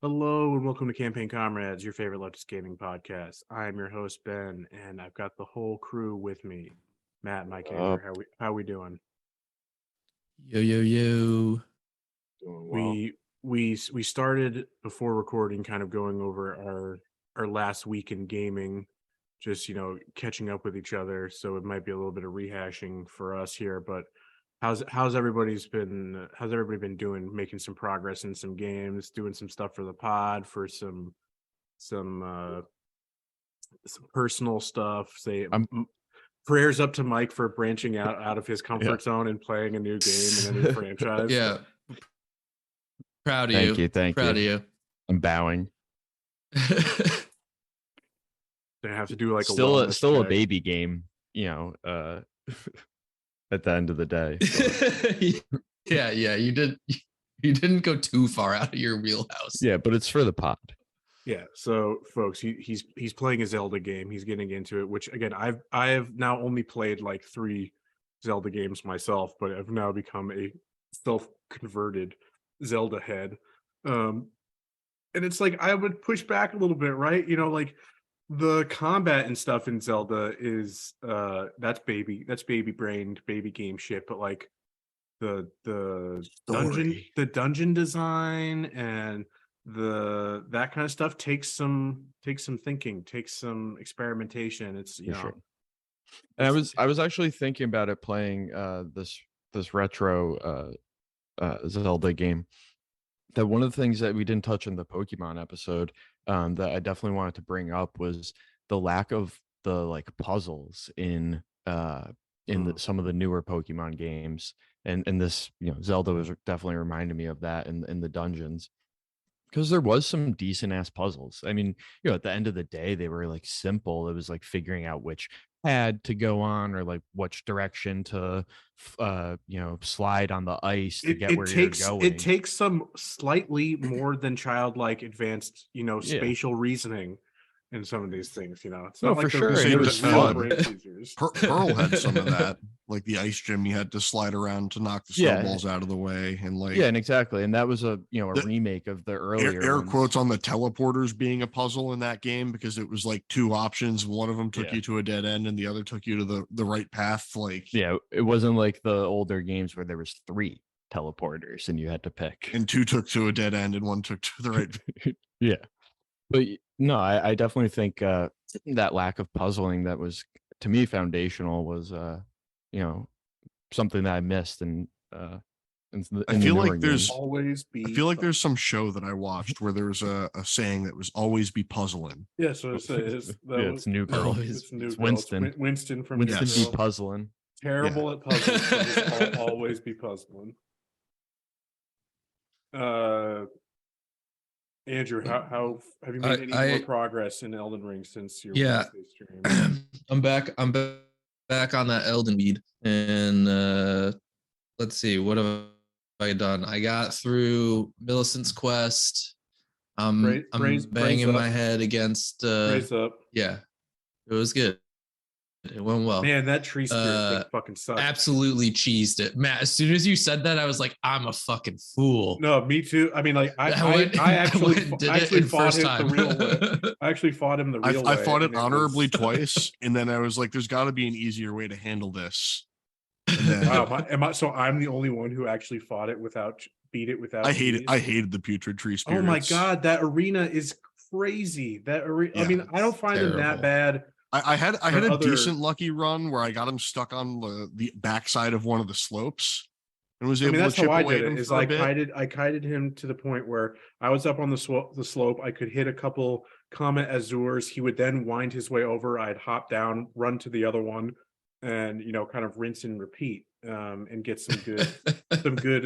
Hello and welcome to Campaign Comrades, your favorite leftist gaming podcast. I am your host Ben, and I've got the whole crew with me. Matt, Mike, Andrew, how we doing? Yo, yo, yo. Doing well. We started before recording, kind of going over our last week in gaming, just catching up with each other. So it might be a little bit of rehashing for us here, but how's everybody been doing? Making some progress in some games, doing some stuff for the pod, for some personal stuff. Prayers up to Mike for branching out of his comfort zone and playing a new game and a new franchise. Yeah. Proud of Thank you. Proud of you. I'm bowing. They have to do like still a check. baby game, at the end of the day. Yeah, you didn't go too far out of your wheelhouse. Yeah, but it's for the pod. Yeah, so folks, he's playing a Zelda game. He's getting into it, which again, I have now only played like 3 Zelda games myself, but I've now become a self-converted Zelda head. And it's like I would push back a little bit, right? Like the combat and stuff in Zelda is that's baby brained baby game shit, but like the dungeon design and that kind of stuff takes some thinking, takes some experimentation. It's sure. And I was actually thinking about it, playing this retro Zelda game. That one of the things that we didn't touch in the Pokemon episode, that I definitely wanted to bring up, was the lack of the like puzzles in some of the newer Pokemon games, and this Zelda was definitely reminding me of that in the dungeons, because there was some decent ass puzzles. I mean, at the end of the day, they were like simple. It was like figuring out which pad to go on, or like which direction to slide on the ice to get where you're going. It takes some slightly more than childlike advanced spatial reasoning in some of these things. It's not for sure. It was fun. Pearl had some of that, like the ice gym. You had to slide around to knock the snowballs out of the way, and like and exactly. And that was a remake of the earlier air quotes on the teleporters being a puzzle in that game, because it was like 2 options. One of them took you to a dead end, and the other took you to the right path. Like it wasn't like the older games where there was 3 teleporters and you had to pick, and 2 took to a dead end and 1 took to the right. Yeah. But no, I definitely think that lack of puzzling that was, to me, foundational was, something that I missed. And I feel like there's some show that I watched where there was a saying that was always be puzzling. Yeah, so it's New Girl. It's Winston. Winston from Winston New be puzzling. Terrible at puzzles. So just always be puzzling. Andrew, how have you made any more progress in Elden Ring since your Wednesday stream? I'm back on that Elden bead, and let's see, what have I done? I got through Millicent's Quest. I'm banging my head against Raise up. Yeah, it was good. It went well. Man, that tree spirit fucking sucks. Absolutely cheesed it, Matt. As soon as you said that, I was like, I'm a fucking fool. No, me too. I mean, like I actually fought him the real way. I actually fought him the real way. I fought it honorably twice, and then I was like, "There's got to be an easier way to handle this." And then, so I'm the only one who actually beat it without. I hated the putrid tree spirits. Oh my god, that arena is crazy. That arena. Yeah, I mean, I don't find them that bad. I had a decent lucky run where I got him stuck on the backside of one of the slopes and was able to chip away at him. I kited him to the point where I was up on the slope. I could hit a couple Comet Azures. He would then wind his way over. I'd hop down, run to the other one, and kind of rinse and repeat, and get some good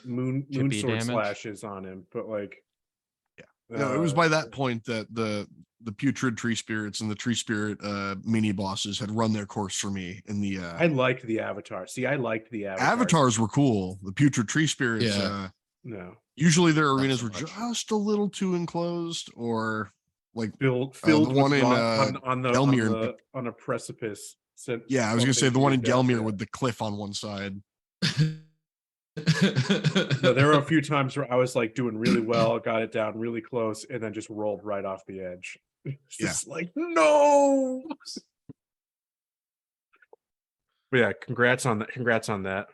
moon sword slashes on him. But like, no, it was by that point that the putrid tree spirits and the tree spirit mini bosses had run their course for me in the I liked the avatar. See, I liked the avatars were cool. The putrid tree spirits, no. Usually their arenas were just a little too enclosed, or like filled the one in Gelmir on a precipice. I was gonna say the one in Gelmir with the cliff on one side. No, there were a few times where I was like doing really well, got it down really close, and then just rolled right off the edge. It's just like, no. But yeah, congrats on that. Congrats on that.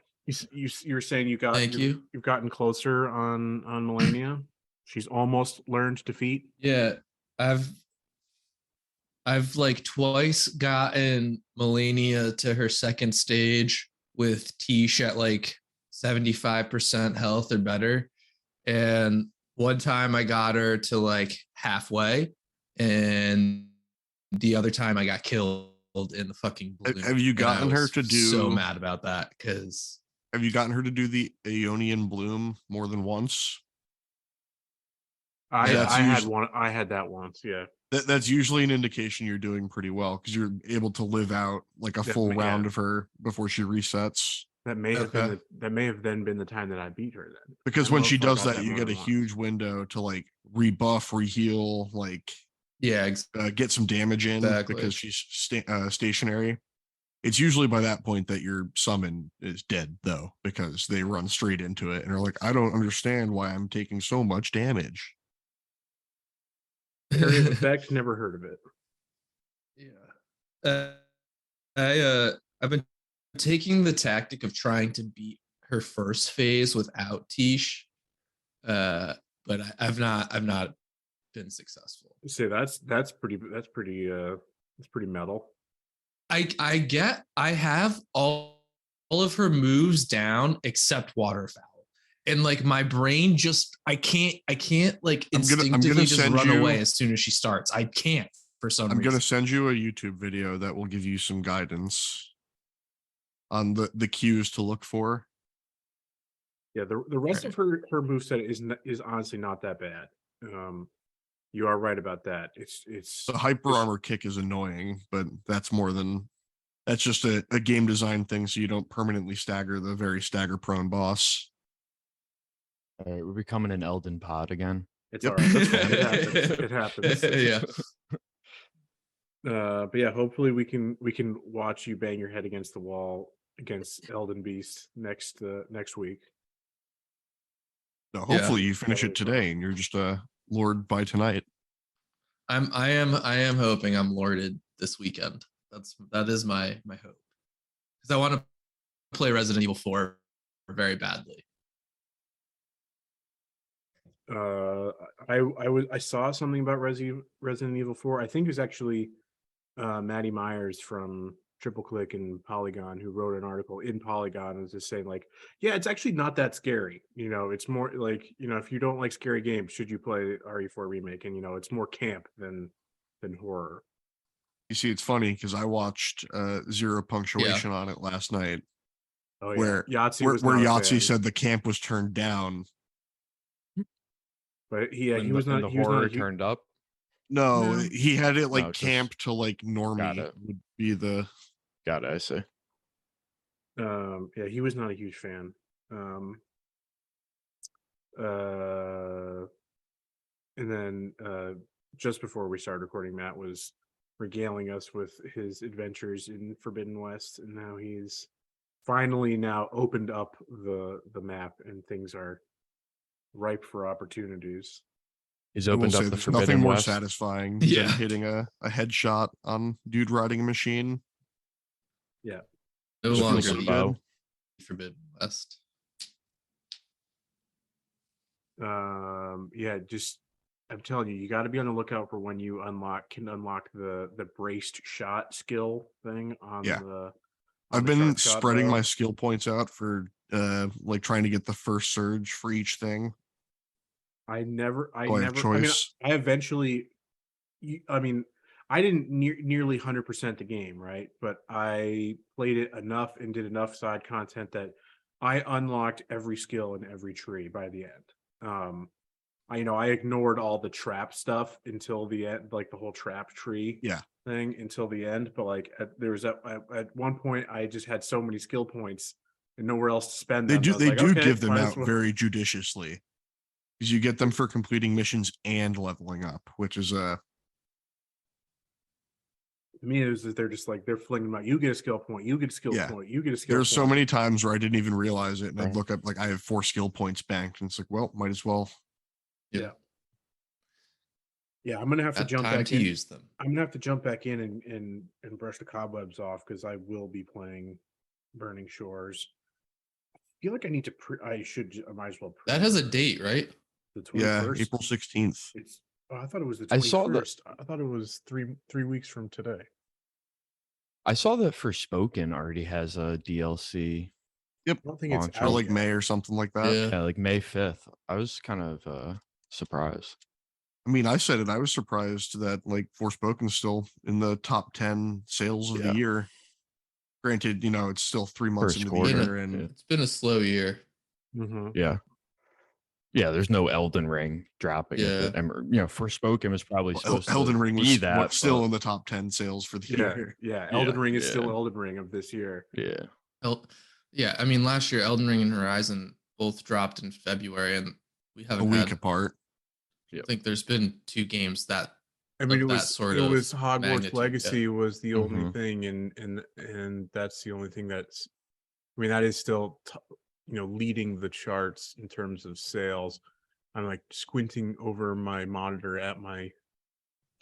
You were saying you got Thank you. You've gotten closer on Melania. She's almost learned defeat. Yeah, I've like twice gotten Melania to her second stage with Tish at like 75% health or better. And one time I got her to like halfway, and the other time I got killed in the fucking balloon. Have you gotten her to do? So mad about that because. Have you gotten her to do the Aeonian Bloom more than once? I had one. I had that once. Yeah. That's usually an indication you're doing pretty well because you're able to live out like a full round of her before she resets. That may have been that may have then been the time that I beat her then. Because when she does that, you get a huge window to like rebuff, reheal, like get some damage in because she's stationary. It's usually by that point that your summon is dead though, because they run straight into it and are like, I don't understand why I'm taking so much damage. Area of effect, never heard of it. Yeah. I've been taking the tactic of trying to beat her first phase without Tish. But I've not been successful. See, that's pretty metal. I have all of her moves down except waterfowl. And like my brain just I can't like instinctively just run away as soon as she starts. I can't for some reason. I'm gonna send you a YouTube video that will give you some guidance on the cues to look for. Yeah, the rest of her moveset is honestly not that bad. You are right about that. It's the hyper armor kick is annoying, but that's just a game design thing, so you don't permanently stagger the very stagger prone boss. All right, we're becoming an Elden pod again. It's all right. That's fine. It happens. Yeah. But yeah, hopefully we can watch you bang your head against the wall against Elden Beast next week. No, hopefully you finish it today and you're just lord by tonight. I am hoping I'm lorded this weekend. That is my hope, because I want to play Resident Evil 4 very badly. I saw something about Resident Evil 4. I think it was actually Maddie Myers from Triple Click and Polygon who wrote an article in Polygon and was just saying like, yeah, it's actually not that scary. You know, it's more like, you know, if you don't like scary games, should you play RE4 remake? And you know, it's more camp than horror. You see, it's funny because I watched Zero Punctuation on it last night. Oh yeah, where Yahtzee said the camp was turned down. But he was not. The he was horror not turned up. No, he had it like camp to like normie would be the. Got it. I see. Yeah, he was not a huge fan. And then just before we started recording, Matt was regaling us with his adventures in Forbidden West, and now he's finally opened up the map, and things are ripe for opportunities. He's opened up the Forbidden nothing more West. satisfying than hitting a headshot on dude riding a machine. Yeah, no longer Forbidden West. Yeah, just I'm telling you, you got to be on the lookout for when you can unlock the braced shot skill thing on the. I've been spreading my skill points out for like trying to get the first surge for each thing. I eventually, I didn't nearly 100% the game, right? But I played it enough and did enough side content that I unlocked every skill in every tree by the end. I ignored all the trap stuff until the end, like the whole trap tree thing until the end. But like at one point, I just had so many skill points and nowhere else to spend them. They do give them out very judiciously, because you get them for completing missions and leveling up, which is To me, it was that they're just like they're flinging them out. You get a skill point. You get a skill point. You get a skill. There's so point. many times where I didn't even realize it, and I'd Right. look up like I have 4 skill points banked, and it's like, well, might as well. Yeah. I'm gonna have to jump time back to in. use them. I'm gonna have to jump back in and brush the cobwebs off because I will be playing Burning Shores. I feel like I need to. I might as well. That has a date, right? The 21st. Yeah, April 16th. It's. Oh, I thought it was the 21st. I saw that- I thought it was three weeks from today. I saw that Forspoken already has a DLC. I don't think it's Launch Or out like yet. May or something like that. Yeah. Yeah, like May 5th. I was kind of surprised. I mean, I said it. I was surprised that like Forspoken's still in the top 10 sales of Yeah. the year. Granted, it's still 3 months First into quarter, the year, and yeah. It's been a slow year. Mm-hmm. Yeah. Yeah, there's no Elden Ring dropping. Yeah. And Forspoken was probably supposed Elden to Ring be was that, still but- in the top 10 sales for the Yeah, year. yeah. Elden Ring is yeah. still Elden Ring of this year. Yeah. Yeah, I mean, last year Elden Ring and Horizon both dropped in February, and we A haven't week had. apart. I think there's been 2 games that. I mean, Of it that was sort it of was Hogwarts magnitude, yeah. Legacy was the only Mhm. thing, and that's the only thing that's. I mean, that is still leading the charts in terms of sales. I'm like squinting over my monitor at my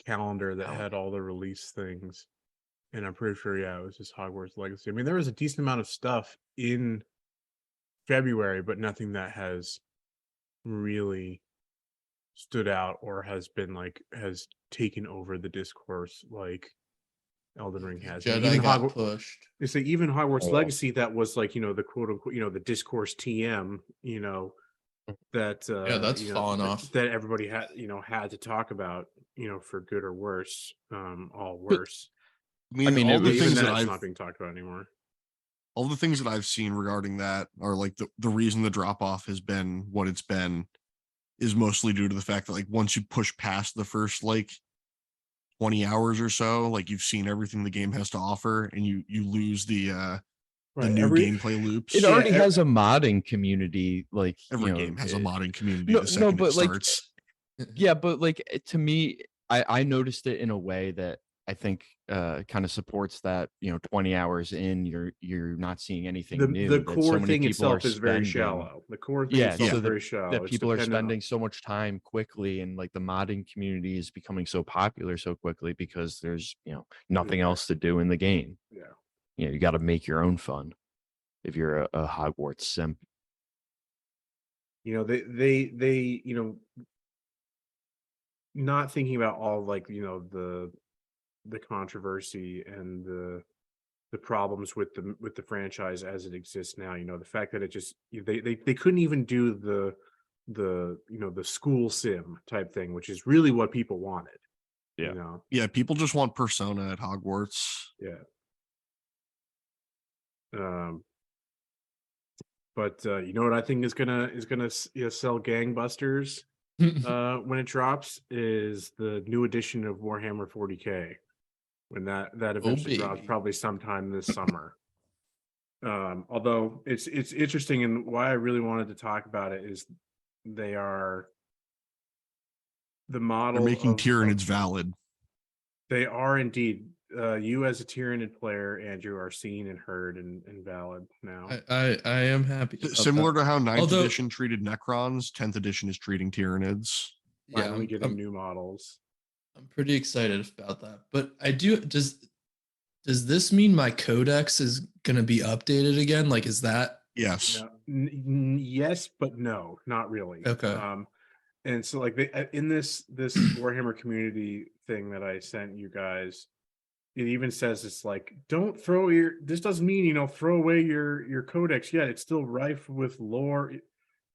calendar that had all the release things, and I'm pretty sure it was just Hogwarts Legacy. I mean, there was a decent amount of stuff in February, but nothing that has really stood out or has taken over the discourse like Elden Ring has. Jedi Even got pushed. They say even Hogwarts Oh. Legacy, that was like the quote unquote the discourse TM, that Yeah, that's fallen off. that everybody had to talk about, for good or worse, all worse. I mean, it all the was- Even things that that's I've not being talked about anymore. all the things that I've seen regarding that are like the reason the drop off has been what it's been is mostly due to the fact that like once you push past the first like 20 hours or so, like you've seen everything the game has to offer, and you lose the new gameplay loops. It Yeah, already has a modding community. Like Every game has a modding community no, the second but, it like, starts. Yeah, but like to me, I noticed it in a way that I think kind of supports that 20 hours in you're not seeing anything new. The that so core many thing people are itself is very spending. shallow. The core thing Yeah, itself so is very shallow. that It's people are dependent on- spending so much time quickly, and like the modding community is becoming so popular so quickly because there's nothing Yeah. else to do in the game. Yeah. You got to make your own fun if you're a Hogwarts simp. They not thinking about all like the controversy and the problems with the franchise as it exists now. The fact that it just they couldn't even do the school sim type thing, which is really what people wanted. Yeah. Yeah, people just want Persona at Hogwarts. Yeah. But you know what I think is gonna sell gangbusters when it drops is the new edition of Warhammer 40K, when that eventually drops, baby. probably sometime this summer. Although it's interesting, and why I really wanted to talk about it is the model They're making of- Tyranids valid. They are indeed. You as a Tyranid player, Andrew, are seen and heard and valid now. I am happy. about Similar that. to how 9th Although- edition treated Necrons, 10th edition is treating Tyranids. Yeah, Finally I'm, getting I'm, new models. I'm pretty excited about that. But I do does this mean my codex is gonna be updated again? Like, is that Yes. No, yes, but no, not really. Okay. And so like in this Warhammer community thing that I sent you guys, it even says it's like, don't throw this doesn't mean throw away your codex yet. It's still rife with lore.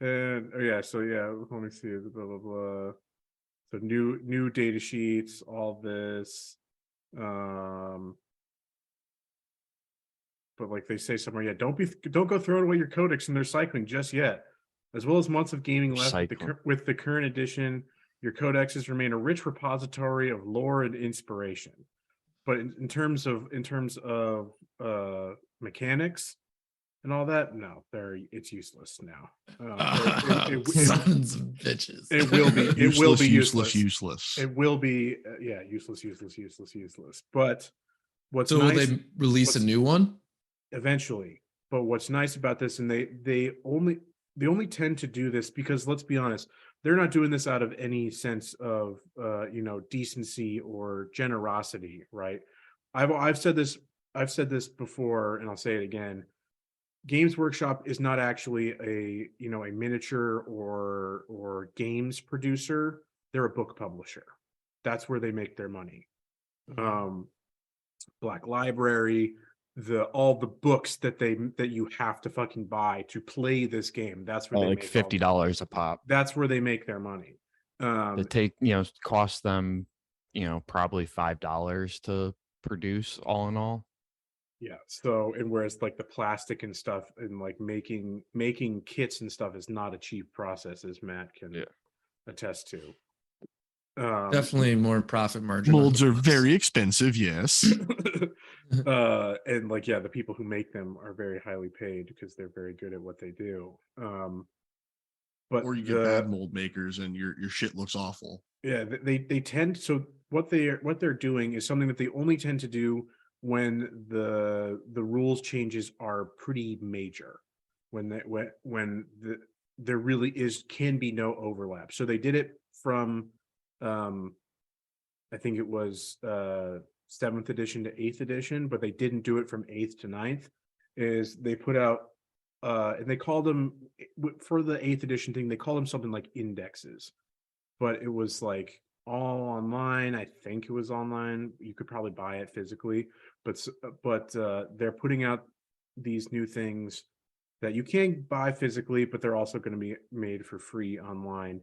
And so let me see, blah blah blah. So new data sheets, all this. But like they say somewhere, don't go throwing away your codex and their cycling just yet. As well as months of gaming left with the current edition, your codexes remain a rich repository of lore and inspiration. But in terms of mechanics and all that, no, it's useless now. sons of bitches? It will be. It will be useless. Useless. It will be. Useless. But what's So will nice they release a new one? eventually, but what's nice about this, and they only tend to do this because, let's be honest, they're not doing this out of any sense of decency or generosity, right? I've said this before, and I'll say it again. Games Workshop is not actually a miniature or games producer. They're a book publisher. That's where they make their money. Black Library, all the books that you have to fucking buy to play this game. That's where they like make $50 a pop. That's where they make their money. It cost them, probably $5 to produce all in all. Yeah. So, and whereas like the plastic and stuff and like making kits and stuff is not a cheap process, as Matt can attest to. Definitely more profit margin. Molds are very expensive, yes. And like, yeah, the people who make them are very highly paid because they're very good at what they do. But or you get bad mold makers and your shit looks awful. Yeah, they tend, so what they're doing is something that they only tend to do when the rules changes are pretty major, when there really can be no overlap. So they did it from I think it was 7th edition to 8th edition, but they didn't do it from 8th to 9th. Is they put out and they called them, for the 8th edition thing, they called them something like indexes, but it was like all online. I think it was online. You could probably buy it physically, but they're putting out these new things that you can buy physically, but they're also going to be made for free online.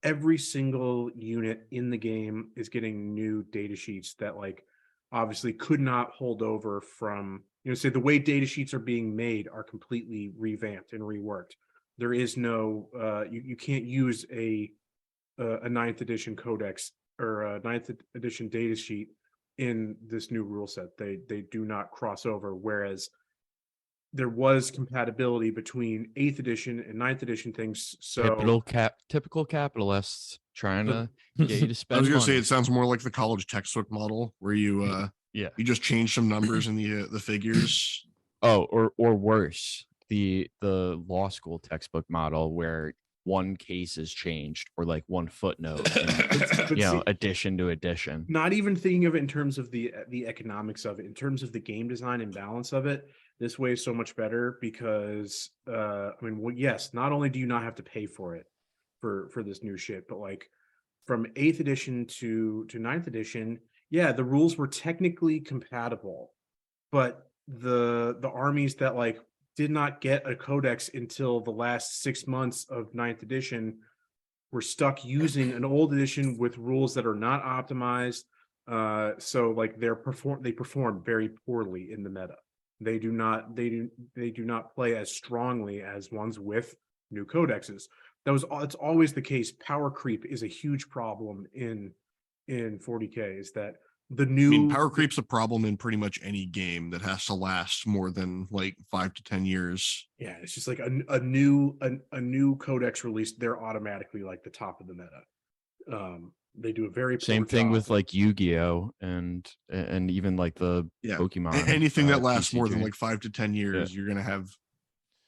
Every single unit in the game is getting new data sheets that like obviously could not hold over from, say the way data sheets are being made are completely revamped and reworked. There is no you can't use a 9th edition codex or a 9th edition data sheet in this new rule set. They do not cross over, whereas there was compatibility between 8th edition and 9th edition things. So typical capitalists trying to get you to spend. I was gonna money. say, it sounds more like the college textbook model where you you just change some numbers in the figures. Oh, or worse, the law school textbook model where one case is changed or like one footnote, and, addition to addition. Not even thinking of it in terms of the economics of it, in terms of the game design and balance of it, this way is so much better because yes, not only do you not have to pay for it for this new shit, but like from 8th edition to 9th edition, yeah, the rules were technically compatible, but the armies that like did not get a codex until the last 6 months of 9th edition were stuck using an old edition with rules that are not optimized. So like they perform very poorly in the meta. They do not play as strongly as ones with new codexes. It's always the case. Power creep is a huge problem in 40K. Is that power creep's a problem in pretty much any game that has to last more than like 5 to 10 years. Yeah, it's just like a new codex released, they're automatically like the top of the meta. They do a very same poor thing job. with like Yu-Gi-Oh and even like the Pokemon. Anything that lasts TCG. more than like 5 to 10 years, you're gonna have.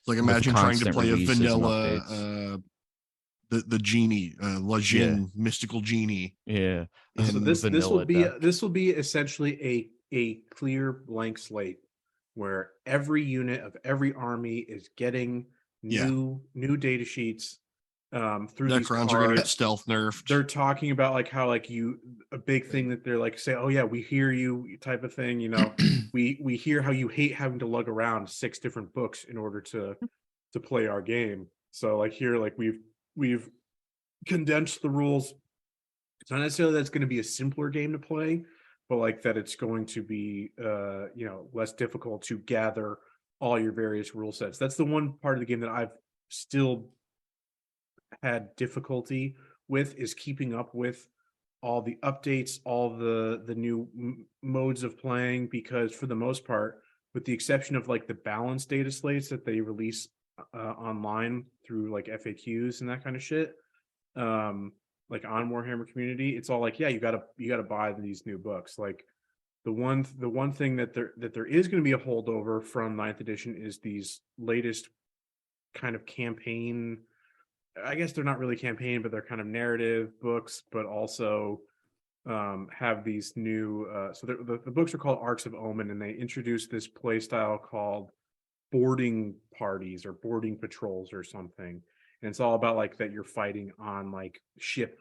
Like imagine trying to play a vanilla the genie, Lajin mystical genie. Yeah. So this will be essentially a clear blank slate where every unit of every army is getting new data sheets through these cards. Are gonna get stealth nerfed. They're talking about like how like a big thing that they're like say, oh yeah, we hear you type of thing. We hear how you hate having to lug around 6 different books in order to play our game. So like here, like we've condensed the rules. It's not necessarily that it's going to be a simpler game to play, but like that it's going to be less difficult to gather all your various rule sets. That's the one part of the game that I've still had difficulty with, is keeping up with all the updates, all the new modes of playing, because for the most part, with the exception of like the balance data slates that they release online through like FAQs and that kind of shit, like on Warhammer Community, it's all like, yeah, you gotta buy these new books. Like the one thing that there is going to be a holdover from 9th edition is these latest kind of campaign. I guess they're not really campaign, but they're kind of narrative books, but also have these new. So the books are called Arcs of Omen, and they introduced this play style called boarding parties or boarding patrols or something. And it's all about like that you're fighting on like ship.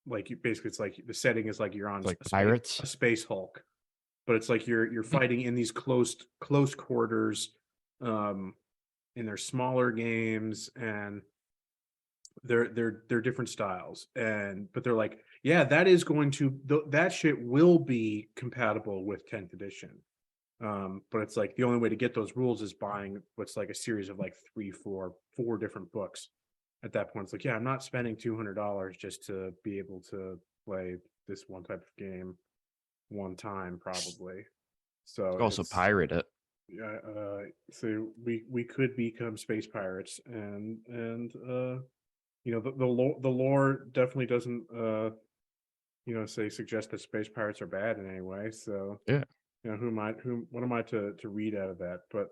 Like basically, it's like the setting is like you're on like pirates, a space Hulk, but it's like you're fighting in these close quarters, in their smaller games, and they're different styles, and but they're like, yeah, that is going to that shit will be compatible with 10th edition. But it's like the only way to get those rules is buying what's like a series of like four different books. At that point, it's like, yeah, I'm not spending $200 just to be able to play this one type of game one time, probably. So also pirate it. Yeah, so we could become space pirates, and you know, the lore definitely doesn't you know, suggest that space pirates are bad in any way. So yeah, you know, what am I to read out of that? But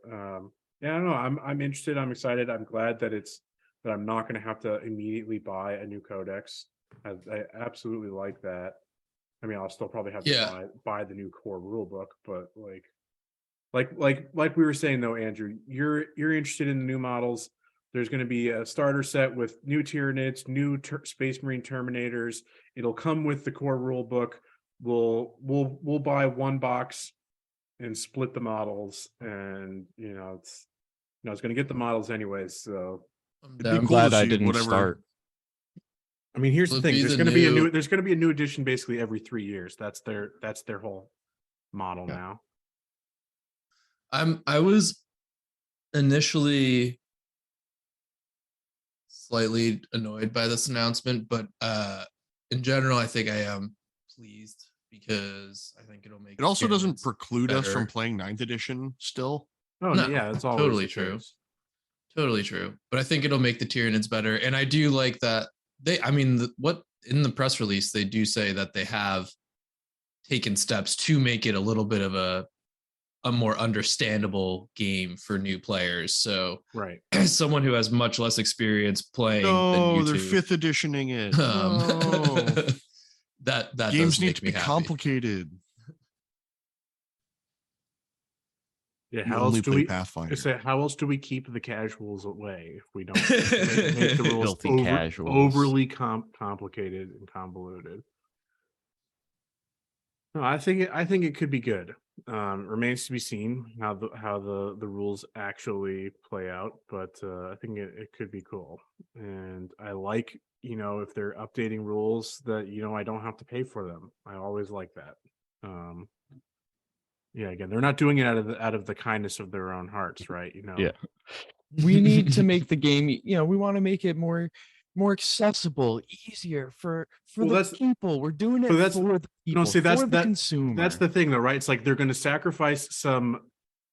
yeah, I don't know. I'm interested. I'm excited. I'm glad that I'm not going to have to immediately buy a new codex. I absolutely like that. I mean, I'll still probably have to buy the new core rule book, but like we were saying though, Andrew, you're interested in the new models. There's going to be a starter set with new Tyranids, new Space Marine Terminators. It'll come with the core rule book. We'll buy one box and split the models, and you know it's going to get the models anyways. So I'm glad I didn't start. I mean, here's the thing: there's going to be a new edition basically every 3 years. That's their whole model now. I was initially slightly annoyed by this announcement, but in general, I think I am pleased because I think it'll make it also doesn't preclude us from playing 9th edition still. Oh no, yeah, it's always totally true. Totally true. But I think it'll make the Tyranids better. And I do like that what in the press release, they do say that they have taken steps to make it a little bit of a more understandable game for new players. So right, as someone who has much less experience playing than you they're two, 5th editioning it. That games need to be complicated. Yeah, how else do we Pathfinder? How else do we keep the casuals away if we don't make the rules overly complicated and convoluted? No, I think it could be good. Remains to be seen how the rules actually play out, but I think it could be cool. And I like, you know, if they're updating rules that, you know, I don't have to pay for them. I always like that. Yeah, again, they're not doing it out of the kindness of their own hearts, right? You know. Yeah. We need to make the game, you know, we want to make it more accessible, easier for the people. We're doing it for the people, for the consumer. That's the thing though, right? It's like they're going to sacrifice some.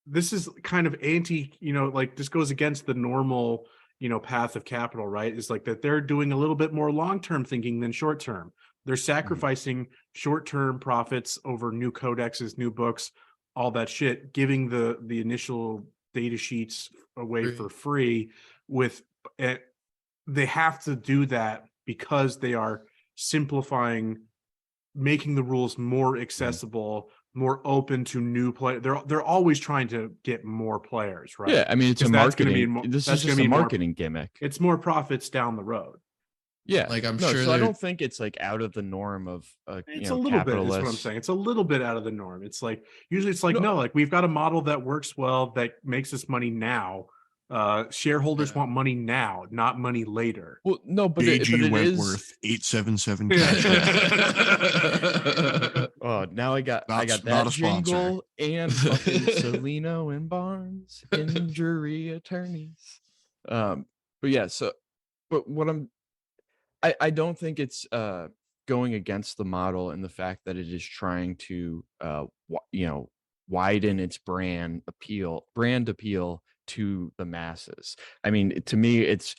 This is kind of anti, you know, like this goes against the normal, you know, path of capital, right? It's like that they're doing a little bit more long-term thinking than short-term. They're sacrificing short-term profits over new codexes, new books, all that shit, giving the initial data sheets away for free with they have to do that because they are simplifying, making the rules more accessible, more open to new players. They're always trying to get more players, right? Yeah, I mean, it's a marketing. This is just a marketing gimmick. It's more profits down the road. Yeah, like I'm sure. So I don't think it's like out of the norm of it's a little bit. That's what I'm saying. It's a little bit out of the norm. It's like usually it's like no, like we've got a model that works well that makes us money now. Shareholders want money now, not money later. Well, no, but it Wentworth, 877. Oh, now I got that jingle and fucking Celino and Barnes, injury attorneys. But yeah, so but what I don't think it's going against the model and the fact that it is trying to you know, widen its brand appeal to the masses. I mean, to me, it's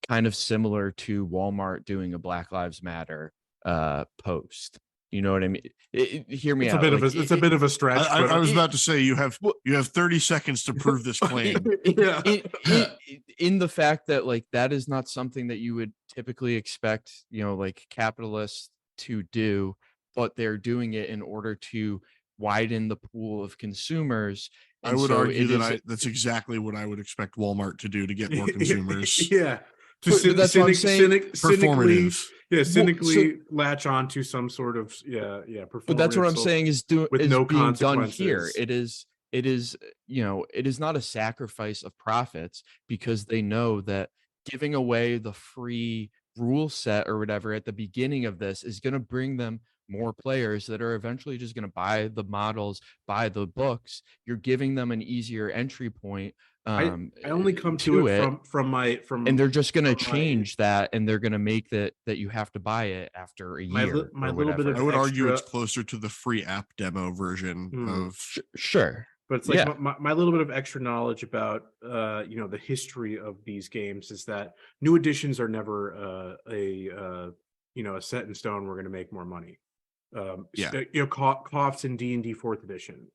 kind of similar to Walmart doing a Black Lives Matter post. You know what I mean? Hear me It's out. It's a bit of a stretch. I was about to say you have 30 seconds to prove this claim. Yeah. In the fact that like that is not something that you would typically expect, you know, like capitalists to do, but they're doing it in order to widen the pool of consumers. I would argue that that's exactly what I would expect Walmart to do to get more consumers. Yeah. But that's what I'm saying. Performative. Cynically latch on to some sort of But that's what I'm performative saying is being done consequences. here. It is you know, it is not a sacrifice of profits, because they know that giving away the free rule set or whatever at the beginning of this is going to bring them more players that are eventually just going to buy the models, buy the books. You're giving them an easier entry point. I only come to it from and they're just going to change that, and they're going to make that you have to buy it after a year. My little bit of I would argue extra- it's closer to the free app demo version of sure. But it's like my little bit of extra knowledge about you know, the history of these games is that new editions are never you know, a set in stone. We're going to make more money. You know, coughs in D&D 4th edition.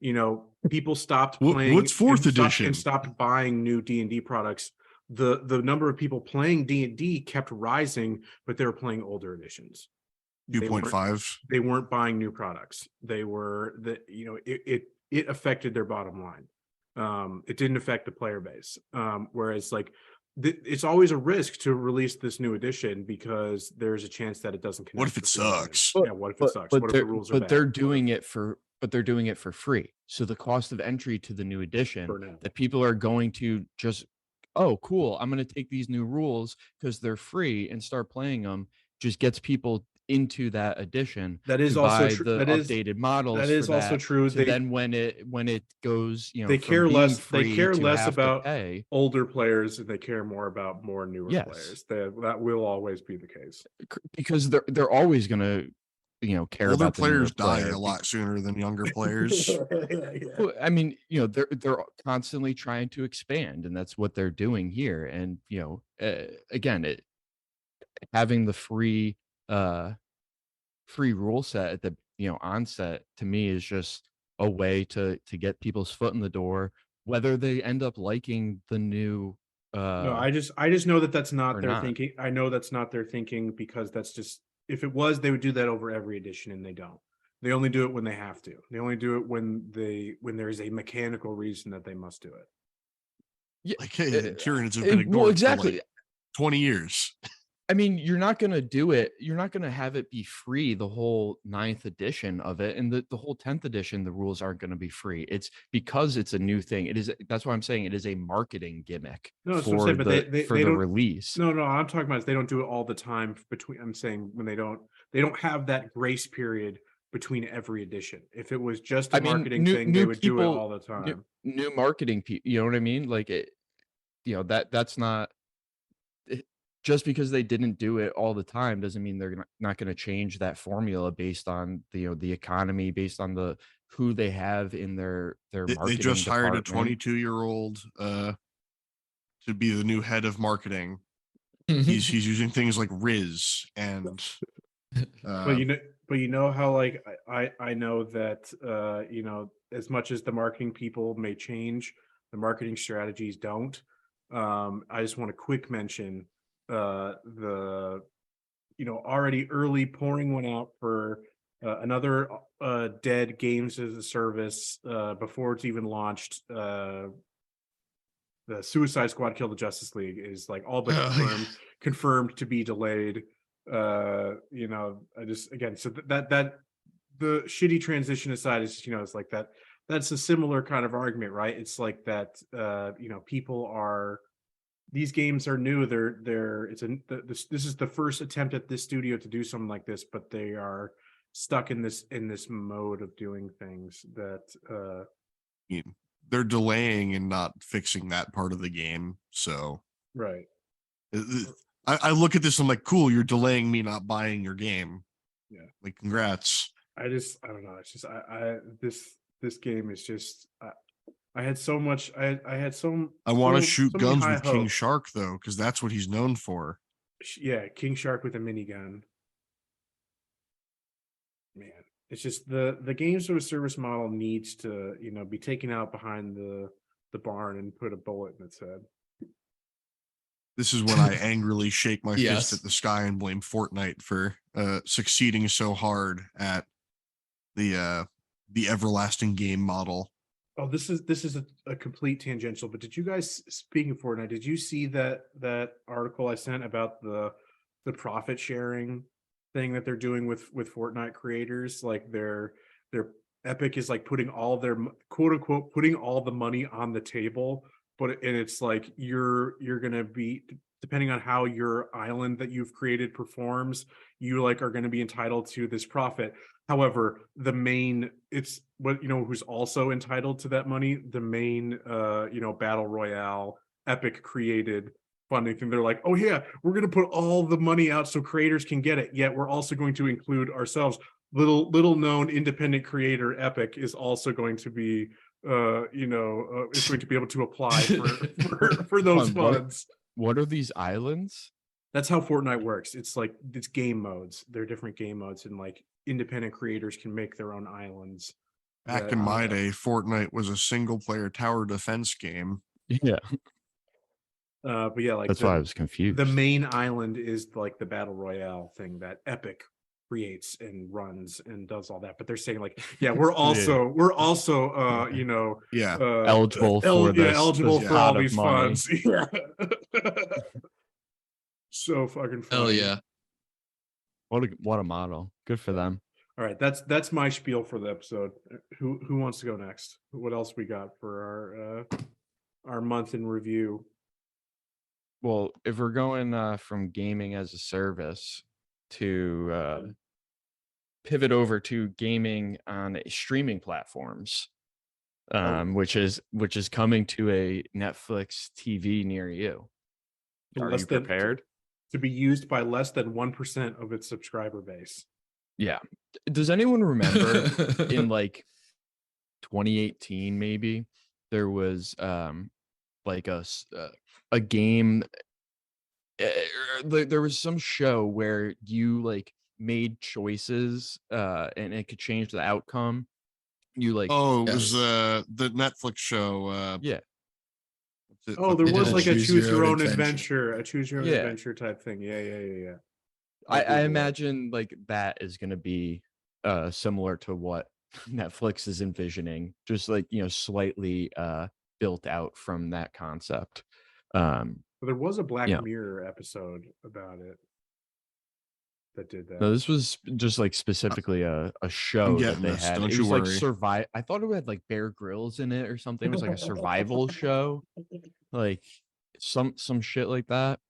You know, people stopped playing. What's 4th edition? And stopped buying new D&D products. The number of people playing D&D kept rising, but they were playing older editions. 2.5. They weren't buying new products. They were you know, it affected their bottom line. It didn't affect the player base. Whereas like it's always a risk to release this new edition, because there's a chance that it doesn't connect. What if it sucks? Yeah, what if it sucks? What if the rules are bad? They're doing it for free. So the cost of entry to the new edition, that people are going to just, oh, cool, I'm going to take these new rules because they're free and start playing them, just gets people into that edition. That is also true. The updated models. That is also true. So then when it goes, you know, they care less. They care less about pay, older players, and they care more about more newer Yes. players. That will always be the case, because they're always going to, you know, care older about the players newer die player. a lot sooner than younger players. Well, I mean, you know, they're constantly trying to expand, and that's what they're doing here. And you know, again, having the free rule set at the, you know, onset, to me is just a way to get people's foot in the door, whether they end up liking the new. No, I just know that that's not their not. thinking. I know that's not their thinking, because that's just, if it was, they would do that over every edition, and they don't. They only do it when they have to. They only do it when there is a mechanical reason that they must do it. Yeah, Like, hey, Tyranids have been ignored well, exactly. for like 20 years. I mean, you're not going to do it. You're not going to have it be free, the whole 9th edition of it. And the whole 10th edition, the rules aren't going to be free. It's because it's a new thing. That's why I'm saying it is a marketing gimmick for the release. No, I'm talking about is they don't do it all the time I'm saying when they don't have that grace period between every edition. If it was just a marketing thing, they would do it all the time. New marketing people, you know what I mean? Like it, you know, that's not, just because they didn't do it all the time doesn't mean they're not going to change that formula based on the, you know, the economy, based on who they have in their marketing. They just hired a department. 22-year-old to be the new head of marketing. He's using things like Riz and but you know how, like, I know that you know, as much as the marketing people may change, the marketing strategies don't. I just want to quick mention the, you know, already early pouring one out for another dead games as a service before it's even launched. The Suicide Squad Kill the Justice League is like all but confirmed to be delayed. You know, I just, again, so that the shitty transition aside, is, you know, it's like that's a similar kind of argument, right? It's like that you know, people are, these games are new. This is the first attempt at this studio to do something like this, but they are stuck in this mode of doing things that they're delaying and not fixing that part of the game. So right. I look at this, I'm like, cool, you're delaying me not buying your game. Yeah. Like, congrats. I don't know. It's just this game is just I had so much. I had so. I want to so- shoot so many guns high with King hopes. Shark though, because that's what he's known for. Yeah, King Shark with a minigun. Man, it's just the game sort of service model needs to be taken out behind the barn and put a bullet in its head. This is when I angrily shake my Yes. fist at the sky and blame Fortnite for succeeding so hard at the everlasting game model. Oh, this is a complete tangential, but did you guys, speaking of Fortnite, did you see that article I sent about the profit sharing thing that they're doing with Fortnite creators? Like their Epic is like putting all their quote unquote putting all the money on the table, and it's like you're gonna be, depending on how your island that you've created performs, you like are going to be entitled to this profit. However, it's what who's also entitled to that money, the main battle royale Epic created funding thing. They're like, oh yeah, we're going to put all the money out so creators can get it, yet we're also going to include ourselves. Little known independent creator Epic is also going to be is going to be able to apply for those funds. What are these islands? That's how Fortnite works. It's like it's game modes. They're different game modes, and like independent creators can make their own islands. Back in my day, Fortnite was a single player tower defense game. Yeah. But yeah, like that's why I was confused. The main island is like the battle royale thing that Epic creates and runs and does all that. But they're saying like, yeah, we're also eligible for this, eligible this for all these money. funds. Yeah. So fucking funny. Hell yeah. What a model. Good for them. All right, that's my spiel for the episode. Who wants to go next? What else we got for our month in review? Well, if we're going from gaming as a service to pivot over to gaming on streaming platforms, which is coming to a Netflix TV near you. Are you prepared? To be used by less than 1% of its subscriber base. Yeah. Does anyone remember in like 2018 maybe there was like a game, there was some show where you like made choices and it could change the outcome. You like it was the Netflix show. Yeah. Oh, there was like a choose your own adventure, a choose your own adventure type thing. Yeah. I imagine like that is going to be similar to what Netflix is envisioning, just like slightly built out from that concept. There was a Black Mirror episode about it that did that. No, this was just like specifically a show that they had. Don't it you was worry. like I thought it had like Bear Grylls in it or something. It was like a survival show, like some shit like that.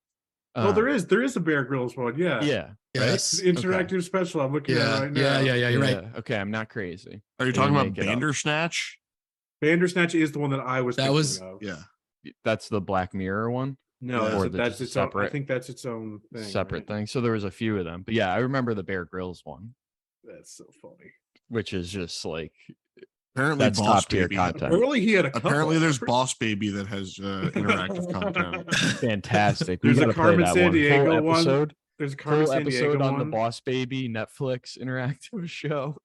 Oh, there is a Bear Grylls one. Yeah. Yeah. Yes. Right? Interactive special. I'm looking at it right now. Yeah. You're right. Okay, I'm not crazy. Are you talking about Bandersnatch? Bandersnatch is the one that I was thinking of. Yeah. That's the Black Mirror one. No, that's its separate. I think that's its own thing. Separate thing. So there was a few of them, but yeah, I remember the Bear Grylls one. That's so funny. Which is just like apparently that's Boss top tier Baby. content. Apparently he had a couple. Apparently there's Boss Baby that has interactive content. Fantastic. There's a Carmen Sandiego one. There's a Carmen Sandiego episode on the Boss Baby Netflix interactive show.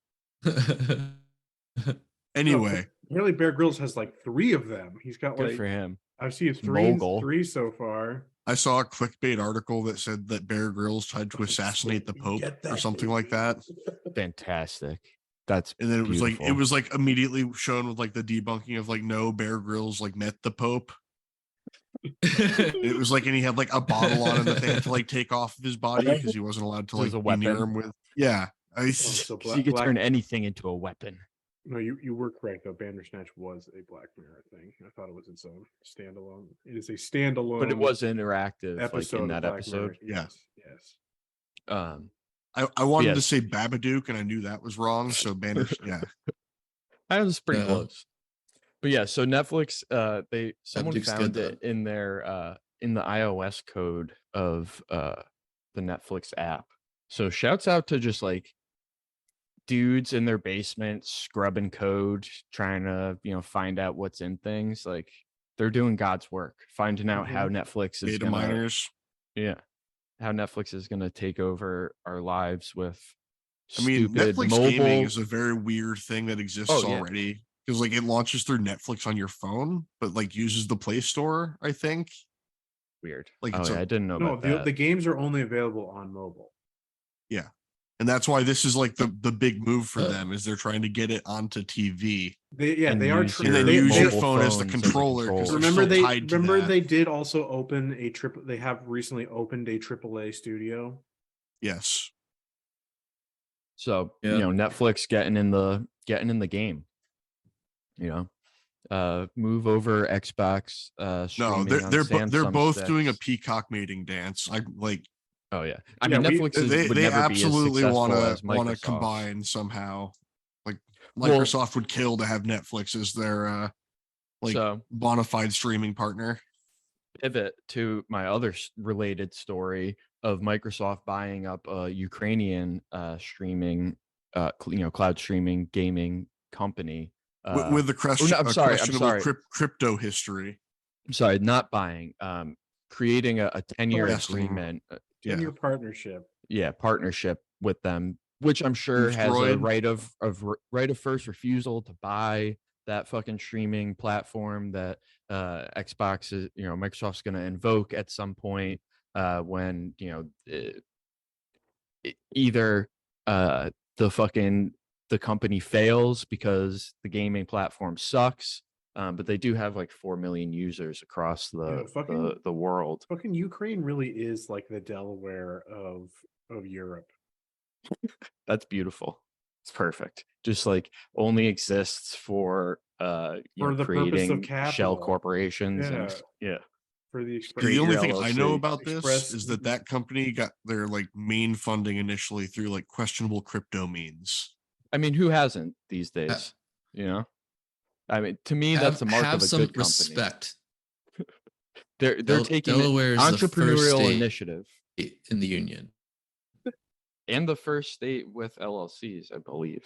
Anyway, apparently Bear Grylls has like 3 of them. He's got good like for him. I've seen three so far. I saw a clickbait article that said that Bear Grylls tried to assassinate the Pope or something like that. Fantastic. That's and then beautiful. it was like immediately shown with like the debunking of like no, Bear Grylls like met the Pope. It was like, and he had like a bottle on him that they had to like take off of his body because he wasn't allowed to like be near him with. Yeah, so you could turn anything into a weapon. No, you were correct though. Bandersnatch was a Black Mirror thing. I thought it was its own standalone. It is a standalone, but it was interactive episode like in that Black episode. Mirror. Yes. I wanted to say Babadook, and I knew that was wrong. So Bandersnatch, I was pretty close. But yeah, so Netflix, someone found it in their in the iOS code of the Netflix app. So shouts out to just like dudes in their basement scrubbing code, trying to, find out what's in things. Like they're doing God's work, finding out how Netflix is Data gonna, miners. how Netflix is gonna take over our lives with I mean, stupid Netflix mobile. gaming is a very weird thing that exists already, because like it launches through Netflix on your phone, but like uses the Play Store, I think. Weird. Like I didn't know about that. The games are only available on mobile. Yeah. And that's why this is like the big move for them, is they're trying to get it onto TV. They are use And then use your phone as the phones controller. remember Remember they did also open they have recently opened a AAA studio. Yes. So Netflix getting in the game. Move over Xbox. No, they're both doing a peacock mating dance. I like. Oh yeah, I mean Netflix would they never absolutely be as successful want as to Microsoft. combine somehow. Like Microsoft would kill to have Netflix as their bona fide streaming partner. Pivot to my other related story of Microsoft buying up a Ukrainian streaming, cloud streaming gaming company With the questionable crypto history. I'm sorry, not buying. Creating a 10-year agreement. 10-year partnership. Yeah, partnership with them, which I'm sure has a right of first refusal to buy that fucking streaming platform that Xbox is, Microsoft's going to invoke at some point when either the company fails because the gaming platform sucks. But they do have like 4 million users across the world. Fucking Ukraine really is like the Delaware of Europe. That's beautiful. It's perfect. Just like only exists for the creating purpose of capital. Shell corporations. For the only thing I know about this is that company got their like main funding initially through like questionable crypto means. I mean, who hasn't these days? I mean, to me, that's a mark of a good company. Respect. They're taking Delaware's entrepreneurial initiative in the union, and the first state with LLCs, I believe.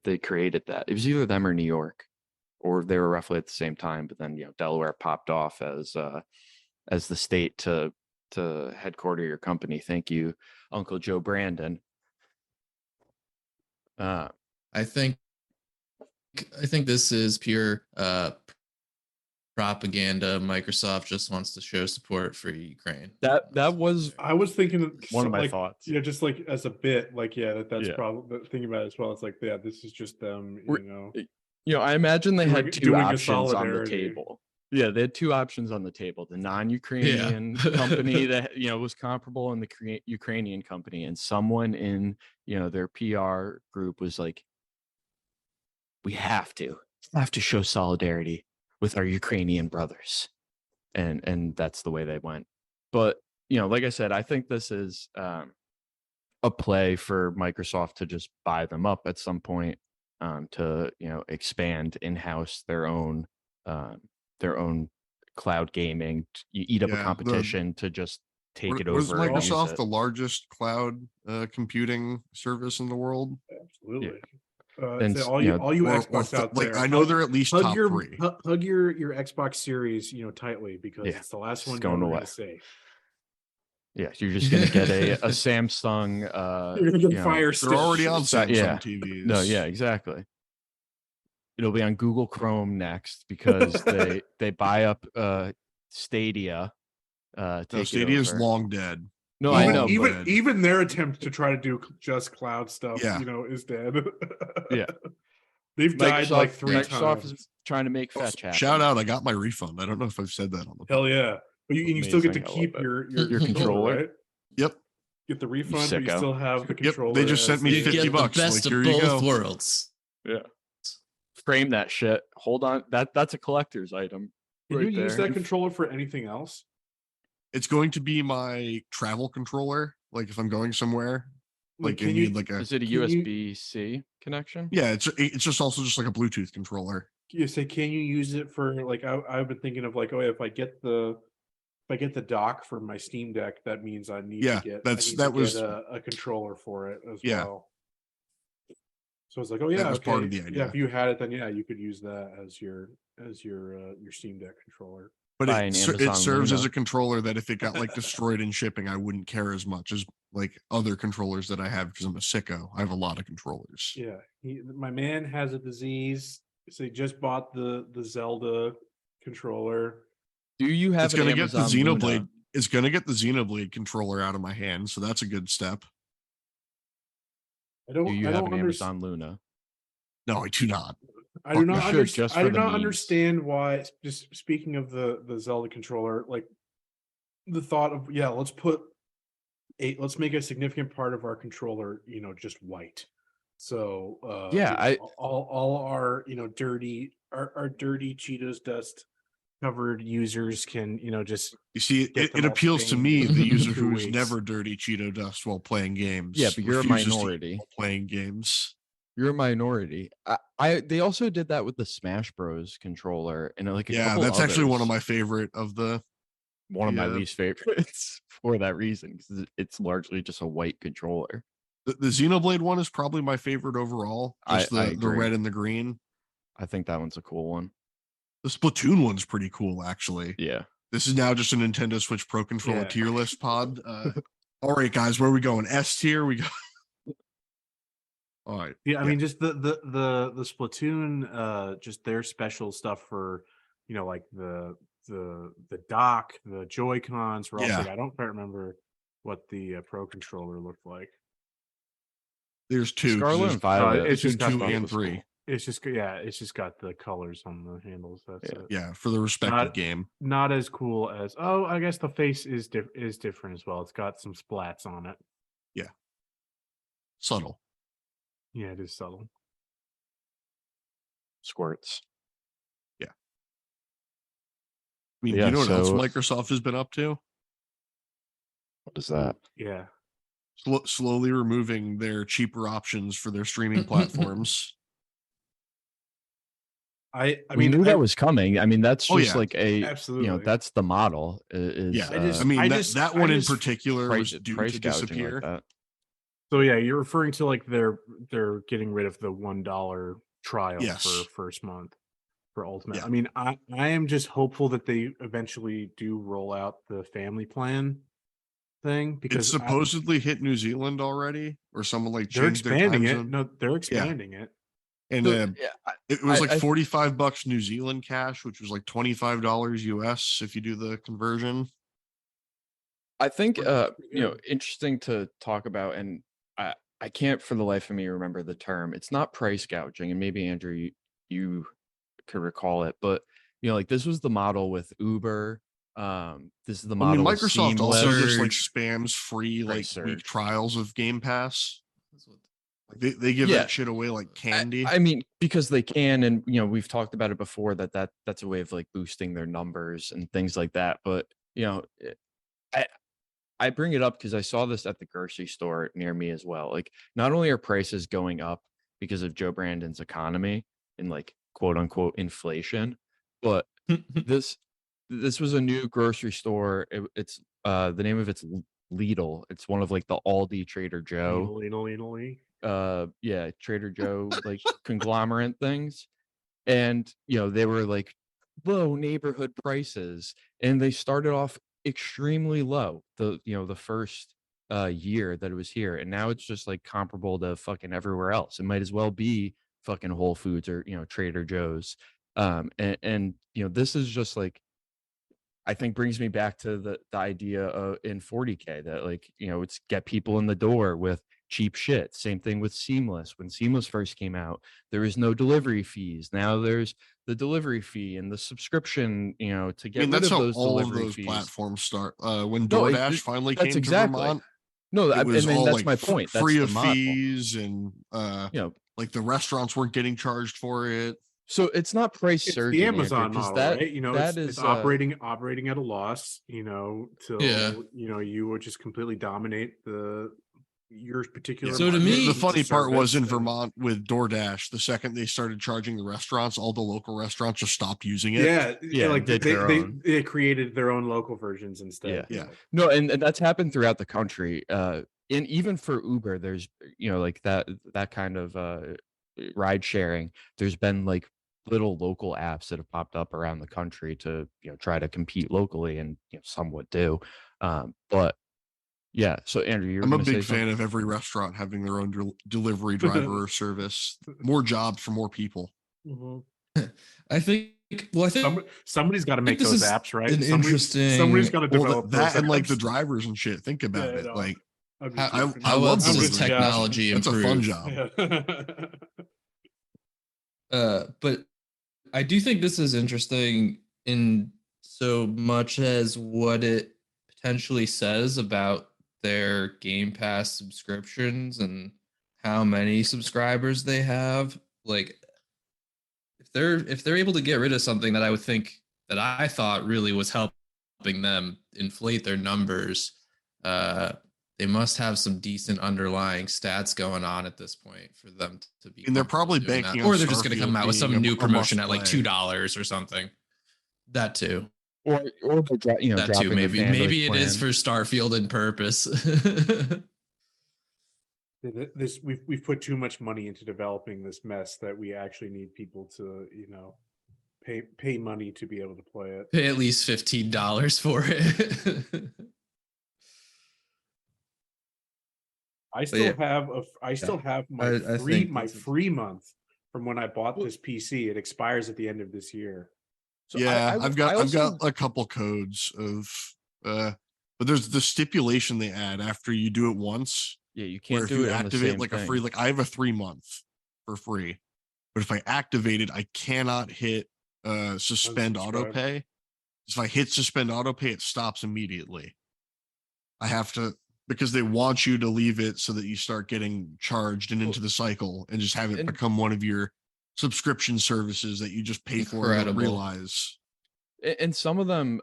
They created that. It was either them or New York, or they were roughly at the same time. But then Delaware popped off as the state to headquarter your company. Thank you, Uncle Joe Brandon. I think this is pure propaganda. Microsoft just wants to show support for Ukraine. That was I was thinking one of my thoughts. Yeah, just like as a bit, like that's probably thinking about it as well. It's like this is just them, I imagine they had two options on the table. Yeah, they had two options on the table: the non-Ukrainian company that was comparable, and the Ukrainian company. And someone in their PR group was like, we have to show solidarity with our Ukrainian brothers, and that's the way they went. But like I said, I think this is a play for Microsoft to just buy them up at some point, to expand in-house their own cloud gaming. You eat up a competition to just take it over. Was Microsoft the largest cloud computing service in the world? Absolutely. Yeah. And all you Xbox out there, I know they're at least top three. Hug your Xbox Series, tightly, because it's the last one going away. To say. Yeah, you're just gonna get a Samsung. You're gonna get Fire Stick. They're already on Samsung TVs. No, yeah, exactly. It'll be on Google Chrome next because they buy up Stadia. Stadia's long dead. No, I know. Even their attempt to try to do just cloud stuff, is dead. Yeah, they've died like 3 times. Microsoft is trying to make fetch happen. Shout out! I got my refund. I don't know if I've said that on the. Hell yeah! But you still get to keep your controller, right? Yep. Get the refund, but you still have the controller. They just sent me $50. The best of both worlds. Yeah. Frame that shit. Hold on. That's a collector's item. Can you use that controller for anything else? It's going to be my travel controller. Like if I'm going somewhere, is it a USB-C connection? Yeah, it's just also just like a Bluetooth controller. You say, can you use it for like? I've been thinking of like, if I get the dock for my Steam Deck, that means I need to get a controller for it as well. So it's like, oh yeah, That was okay. part of the Yeah, idea. if you had it, then yeah, you could use that as your Steam Deck controller. But Buy it, an it Amazon serves as Luna. a controller that if it got like destroyed in shipping, I wouldn't care as much as like other controllers that I have because I'm a sicko. I have a lot of controllers. Yeah, my man has a disease. So he just bought the Zelda controller. Do you have It's an gonna get the Amazon Xenoblade. Luna? It's gonna get the Xenoblade controller out of my hand, so that's a good step. Do you have an understand. Amazon Luna? No, I do not. I do not should, just I for do the not memes. understand why. Just speaking of the Zelda controller, like the thought of let's make a significant part of our controller, just white. So Yeah, all our dirty our dirty Cheetos dust covered users can just You see, get them it all appeals to stained me, the in user 2 who is weeks. never dirty Cheeto dust while playing games. Yeah, but you're a refuses to eat minority. while playing games. You're a minority. They also did that with the Smash Bros controller and like a Yeah, couple that's actually one of others. my favorite of the. One of my Yeah. least favorites for that reason, because it's largely just a white controller. The Xenoblade one is probably my favorite overall. Just I the agree. red and the green. I think that one's a cool one. The Splatoon one's pretty cool, actually. Yeah. This is now just a Nintendo Switch Pro Controller Yeah. tier list pod. All right, guys, where are we going? S tier. We go. All right. Yeah, I mean, just the Splatoon, just their special stuff for, like the dock, the Joy Cons. Were also, Yeah. I don't quite remember what the Pro controller looked like. There's two. Scarlet There's and Violet. it's just two got and was three. cool. It's just got the colors on the handles. That's it. Yeah, for the respective game. Not as cool as I guess the face is different as well. It's got some splats on it. Yeah. Subtle. Yeah, it is subtle. Squirts. I mean, Yeah, do you know what else so- Microsoft has been up to? What is that? Yeah. Slowly removing their cheaper options for their streaming platforms. I We mean, knew that was coming. I mean, that's Oh, just yeah. like a absolutely. that's the model. Is Yeah, I mean just- that one I in just particular was price, due price to gouging disappear. like that. So yeah, you're referring to like they're getting rid of the $1 trial Yes. for first month for Ultimate. Yeah. I mean, I am just hopeful that they eventually do roll out the family plan thing It's because supposedly hit New Zealand already, or someone like they're changed their expanding time it. zone. No, they're expanding it. And it was like I- $45 New Zealand cash, which was like $25 US if you do the conversion. I think Pretty good. interesting to talk about, and I can't for the life of me remember the term. It's not price gouging, and maybe Andrew you could recall it, but like this was the model with Uber. This is the I model. mean, with Microsoft also Seamless. just like Surge. spams free like Price week surge. trials of Game Pass. Like they give Yeah. that shit away like candy. I mean, because they can, and we've talked about it before that's a way of like boosting their numbers and things like that. But I bring it up because I saw this at the grocery store near me as well. Like, not only are prices going up because of Joe Brandon's economy and like quote unquote inflation, but this was a new grocery store. It's the name of it's Lidl. It's one of like the Aldi Trader Joe. Lidl. Trader Joe like conglomerate things. And they were like low neighborhood prices, and they started off extremely low the first year that it was here, and now it's just like comparable to fucking everywhere else. It might as well be fucking Whole Foods or Trader Joe's. And this is just like, I think brings me back to the idea of in 40K that like it's get people in the door with cheap shit. Same thing with Seamless. When Seamless first came out, there was no delivery fees. Now there's the delivery fee and the subscription, to get rid that's of how those all of delivery those fees. platforms start. When No, DoorDash finally that's came exactly. to Vermont, No, it was all that's like my point. That's free the of model. fees, and like the restaurants weren't getting charged for it. So it's not price It's surging, the Amazon Andrew, 'cause model, that right? that It's is operating at a loss, till Yeah. You would just completely dominate your particular. So to market me- The funny part was in service, and- Vermont with DoorDash, the second they started charging the restaurants, all the local restaurants just stopped using it. Yeah, like did their own. they created their own local versions instead. Yeah. No, and that's happened throughout the country. And even for Uber, there's like that kind of ride sharing, there's been like little local apps that have popped up around the country to try to compete locally, and somewhat do. But yeah, so Andrew, you were I'm a going to say big fan something? of every restaurant having their own delivery driver or service. More jobs for more people. I think. Well, I think Somebody's got to make this those is apps, right? an Somebody's got to Well, develop that those and like the apps. drivers and shit. Think about Yeah, it. no, Like I'm how, just I joking. how love else does delivery. technology That's improve? a fun job. But I do think this is interesting in so much as what it potentially says about their Game Pass subscriptions and how many subscribers they have. Like, if they're able to get rid of something that I would think that I thought really was helping them inflate their numbers, they must have some decent underlying stats going on at this point for them to be. And they're probably doing banking that. on Or they're just going to come Starfield out with being some new a promotion must at like play. $2 or something. That too. Or by That dropping too. the Maybe Fanboys it is plan. for Starfield in purpose. We've put too much money into developing this mess that we actually need people to pay money to be able to play it. Pay at least $15 for it. I still have my free month from when I bought this PC. It expires at the end of this year. So yeah, I've got also, a couple codes of but there's the stipulation they add after you do it once. Yeah, you Where can't if do you it on the activate same like thing. a free, like I have a 3-month for free, but if I activate it, I cannot hit suspend autopay. If I hit suspend autopay, it stops immediately. I have to, because they want you to leave it so that you start getting charged and into the cycle and just have it become one of your subscription services that you just pay for and don't realize. And some of them,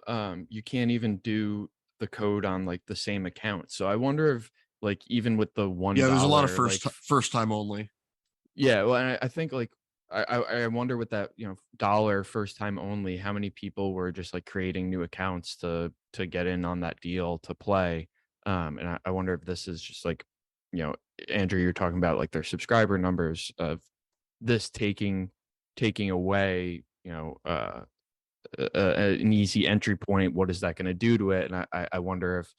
you can't even do the code on like the same account. So I wonder if like even with the $1, there's a lot of first time only. Yeah, well, I think like I wonder with that $1 first time only, how many people were just like creating new accounts to get in on that deal to play. And I wonder if this is just like, Andrew, you're talking about like their subscriber numbers of this taking away, an easy entry point. What is that going to do to it? And I wonder if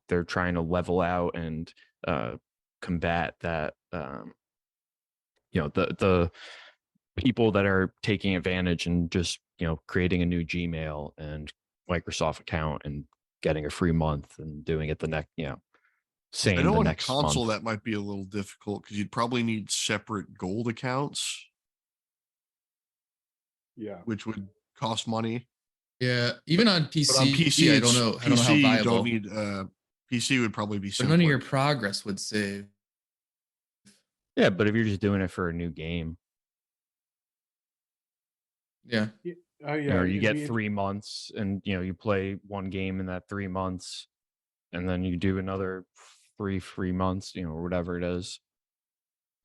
they're trying to level out and combat that the people that are taking advantage and just creating a new Gmail and Microsoft account and getting a free month and doing it the next same I know the on next console month. that might be a little difficult because you'd probably need separate gold accounts. Yeah, which would cost money. Yeah, even on PC, But on PC, I don't know how you viable. don't need PC would probably be but simpler. none of your progress would save. Yeah, but if you're just doing it for a new game, Yeah. You get 3 months and you play one game in that 3 months, and then you do another 3 free months, or whatever it is.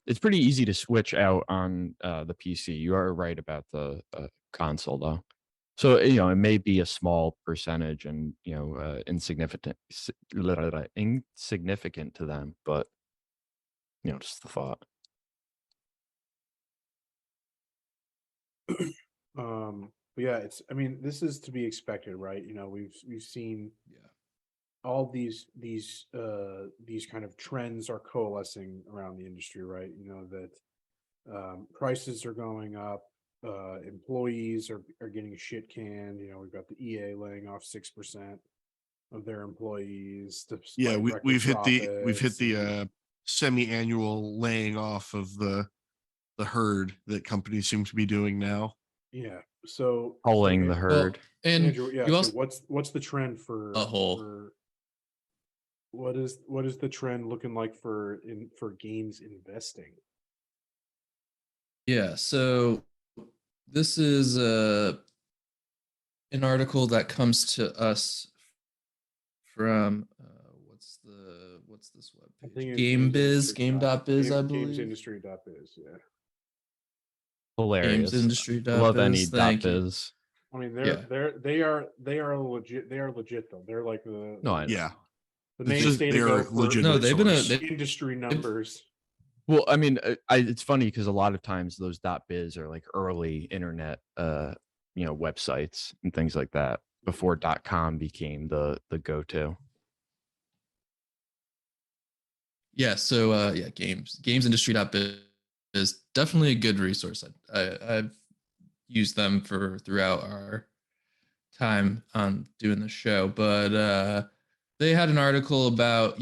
It's pretty easy to switch out on the PC. You are right about the console, though. So it may be a small percentage and insignificant to them, but just the thought. Yeah, this is to be expected, right? We've seen all these kind of trends are coalescing around the industry, right? That prices are going up, employees are getting shit canned. We've got the EA laying off 6% of their employees. Yeah, we've hit the semi-annual laying off of the herd that companies seem to be doing now. Yeah, so Culling the herd. Well, and Andrew, yeah. you So what's the trend for a whole? What is the trend looking like for games investing? Yeah, so this is an article that comes to us from what's this webpage? Game.biz, I believe. Gamesindustry.biz, yeah. Hilarious. Gamesindustry.biz. Love any Thank .biz. I mean, they are legit. They are legit though. They're like the yeah. The mainstay to go for legit. No, they've been industry numbers. Well, I mean, it's funny because a lot of times those .biz are like early internet, websites and things like that before .com became the go-to. Yeah. So gamesindustry.biz is definitely a good resource. I've used them throughout our time on doing the show, but they had an article about,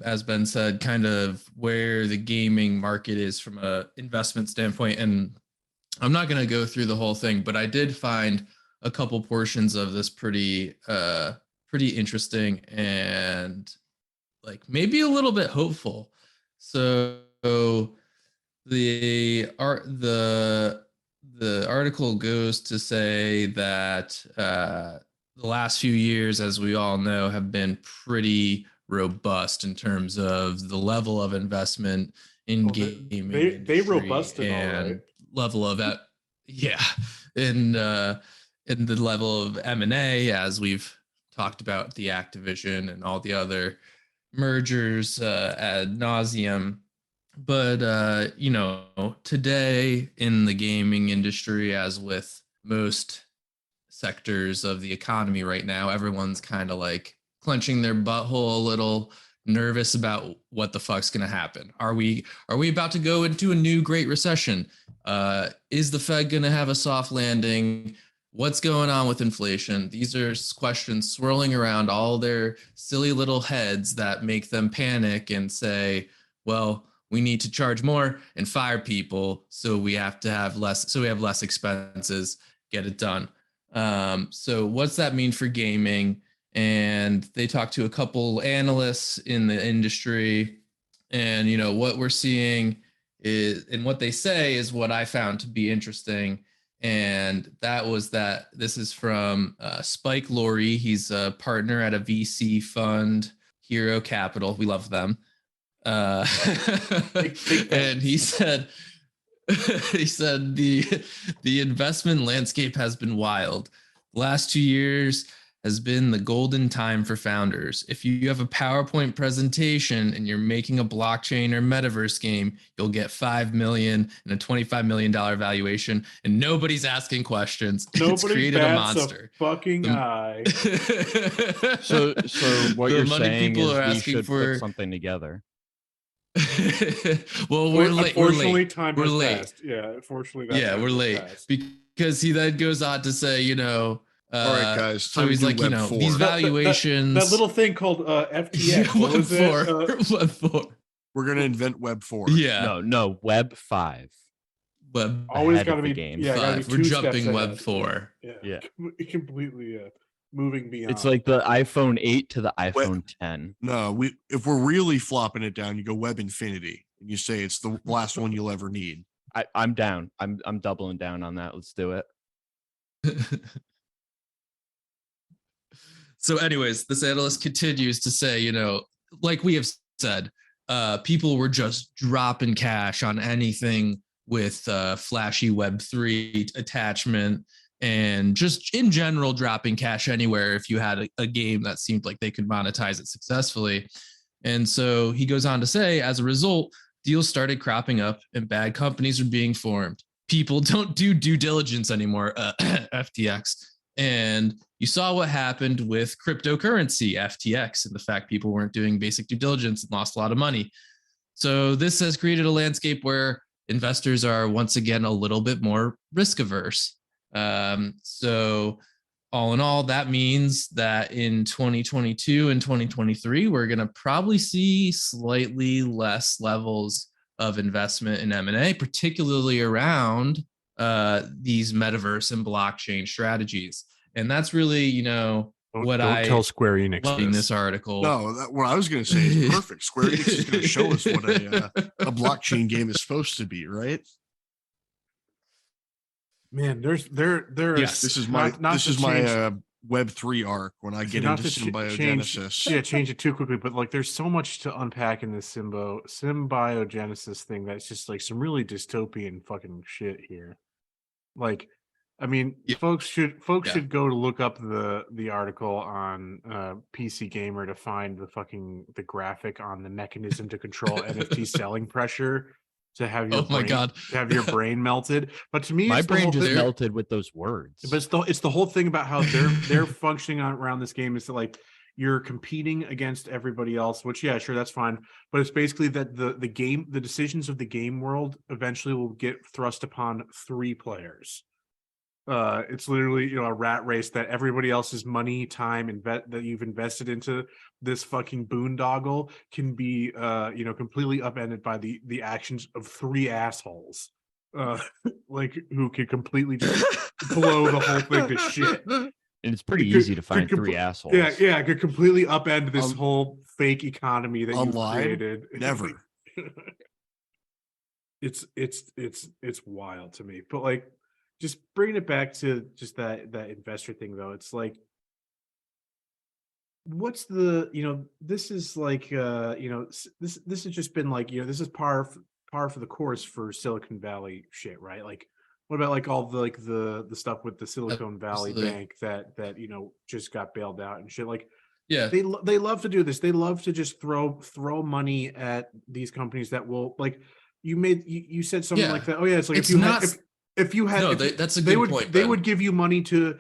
as Ben said, kind of where the gaming market is from a investment standpoint. And I'm not going to go through the whole thing, but I did find a couple portions of this pretty interesting and like maybe a little bit hopeful. So the article goes to say that the last few years, as we all know, have been pretty robust in terms of the level of investment in gaming they industry robusted, and all right. level of in the level of M&A, as we've talked about the Activision and all the other mergers ad nauseum. But today in the gaming industry, as with most sectors of the economy right now, everyone's kind of like clenching their butthole a little, nervous about what the fuck's going to happen. Are we about to go into a new great recession? Is the Fed going to have a soft landing? What's going on with inflation? These are questions swirling around all their silly little heads that make them panic and say, well, we need to charge more and fire people, so we have less expenses, get it done. So what's that mean for gaming? And they talked to a couple analysts in the industry, and what we're seeing is, and what they say is what I found to be interesting. And that was that this is from Spike Lorre. He's a partner at a VC fund, Hero Capital. We love them. And he said the investment landscape has been wild. The last 2 years has been the golden time for founders. If you have a PowerPoint presentation and you're making a blockchain or metaverse game, you'll get $5 million and a $25 million valuation, and nobody's asking questions. It's created a monster. Fucking eye. So what you're saying people is are we asking should for put something together. Well, we're late. Unfortunately, time we're has late. passed. Yeah, unfortunately, We're late because he then goes on to say, all right, guys. So he's like, these valuations. That little thing called FTX. What was it? Web 4. We're gonna invent Web 4. Yeah. No, Web 5. Web always got to be game. Yeah, gotta be 5. We're 2 jumping steps Web ahead. 4. Yeah. Completely moving beyond. It's like the iPhone 8 to the iPhone 10. No, if we're really flopping it down, you go Web Infinity, and you say it's the last one you'll ever need. I'm down. I'm doubling down on that. Let's do it. So, anyways, this analyst continues to say, like we have said, people were just dropping cash on anything with flashy Web3 attachment, and just in general dropping cash anywhere if you had a game that seemed like they could monetize it successfully. And so he goes on to say, as a result, deals started cropping up and bad companies are being formed. People don't do due diligence anymore, FTX. And you saw what happened with cryptocurrency, FTX, and the fact people weren't doing basic due diligence and lost a lot of money. So this has created a landscape where investors are once again a little bit more risk averse. So all in all, that means that in 2022 and 2023, we're going to probably see slightly less levels of investment in M&A, particularly around these metaverse and blockchain strategies. And that's really, Don't tell Square Enix in this article. No, what I was going to say is perfect. Square Enix is going to show us what a blockchain game is supposed to be, right? Man, there Yes. This is my Web3 arc when I get into symbiogenesis. Change it too quickly, but like there's so much to unpack in this symbiogenesis thing that's just like some really dystopian fucking shit here. Like I mean, Yeah. folks should Yeah. go to look up the article on PC Gamer to find the graphic on the mechanism to control NFT selling pressure to have your Oh my God. to have your brain melted. But to me, My it's the brain whole just thing. melted with those words. But it's the whole thing about how they're functioning around this game is that like you're competing against everybody else, which yeah, sure, that's fine. But it's basically that the decisions of the game world eventually will get thrust upon 3 players. It's literally, you know, a rat race that everybody else's money, time, that you've invested into this fucking boondoggle can be, you know, completely upended by the actions of 3 assholes, like who could completely just blow the whole thing to shit. And it's pretty It could- easy to find could 3 compl- assholes. Yeah, it could completely upend this Um, whole fake economy that you've online? created. Never. It's wild to me. But like, just bringing it back to just that investor thing though, it's like, what's the, you know, this is like, you know, this has just been like, you know, this is par for the course for Silicon Valley shit, right? Like, what about like all the like the stuff with the Silicon Valley Absolutely. Bank that you know just got bailed out and shit? Like, Yeah. they love to do this. They love to just throw money at these companies that will, like, you said something Yeah. like that. Oh yeah, it's like It's if you not- had if you had No, if, that's a they good would point, they Ben. would give you money to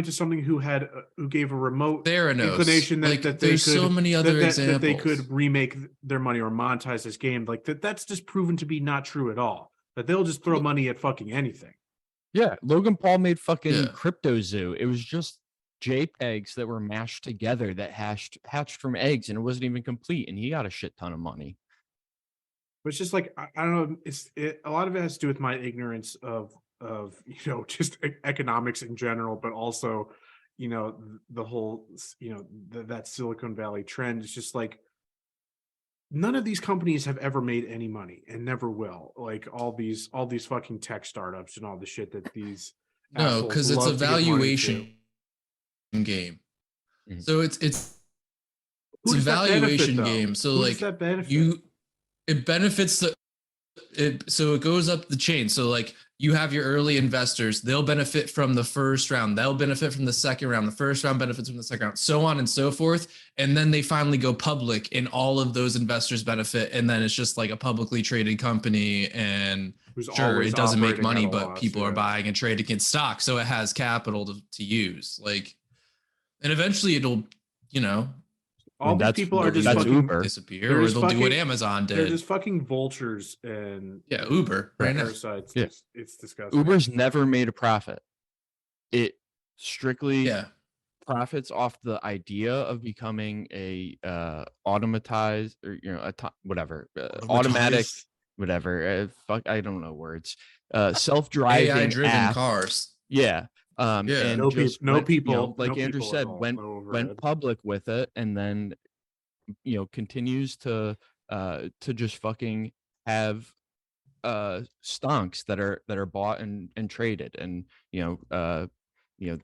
something who had who gave a remote Theranos. inclination that Like, that they there's could so many other that examples. they could remake their money or monetize this game. Like that's just proven to be not true at all. That they'll just throw money at fucking anything. Yeah, Logan Paul made fucking Yeah. Crypto Zoo. It was just JPEGs that were mashed together that hatched from eggs, and it wasn't even complete, and he got a shit ton of money. But it's just like I don't know. A lot of it has to do with my ignorance of you know just economics in general, but also you know the whole you know that Silicon Valley trend. It's just like none of these companies have ever made any money and never will. Like all these fucking tech startups and all the shit that these No, assholes because it's a love to give money to. valuation game. Mhm. So it's Who a does that benefit, valuation though? game. So Who like does that benefit? it benefits so it goes up the chain. So like you have your early investors, they'll benefit from the first round, they'll benefit from the second round, the first round benefits from the second round, so on and so forth. And then they finally go public and all of those investors benefit. And then it's just like a publicly traded company. And Who's sure, always it doesn't make operating money, at a but loss, people are yeah. buying and trading in stock. So it has capital to use. Like, and eventually it'll, you know, All these people are just that's fucking Uber. disappear, they're or just they'll do what fucking- Amazon They're did. just fucking vultures and Yeah, Uber right now. parasites. Yeah. It's disgusting. Uber's never made a profit. It strictly Yeah. profits off the idea of becoming a automatized or whatever automatic Automatized. whatever fuck I don't know words self-driving AI-driven app. cars. Yeah. Yeah. And No just no went, people, like no Andrew people at said, all, went no overhead. went public with it, and then continues to just fucking have stonks that are bought and traded, and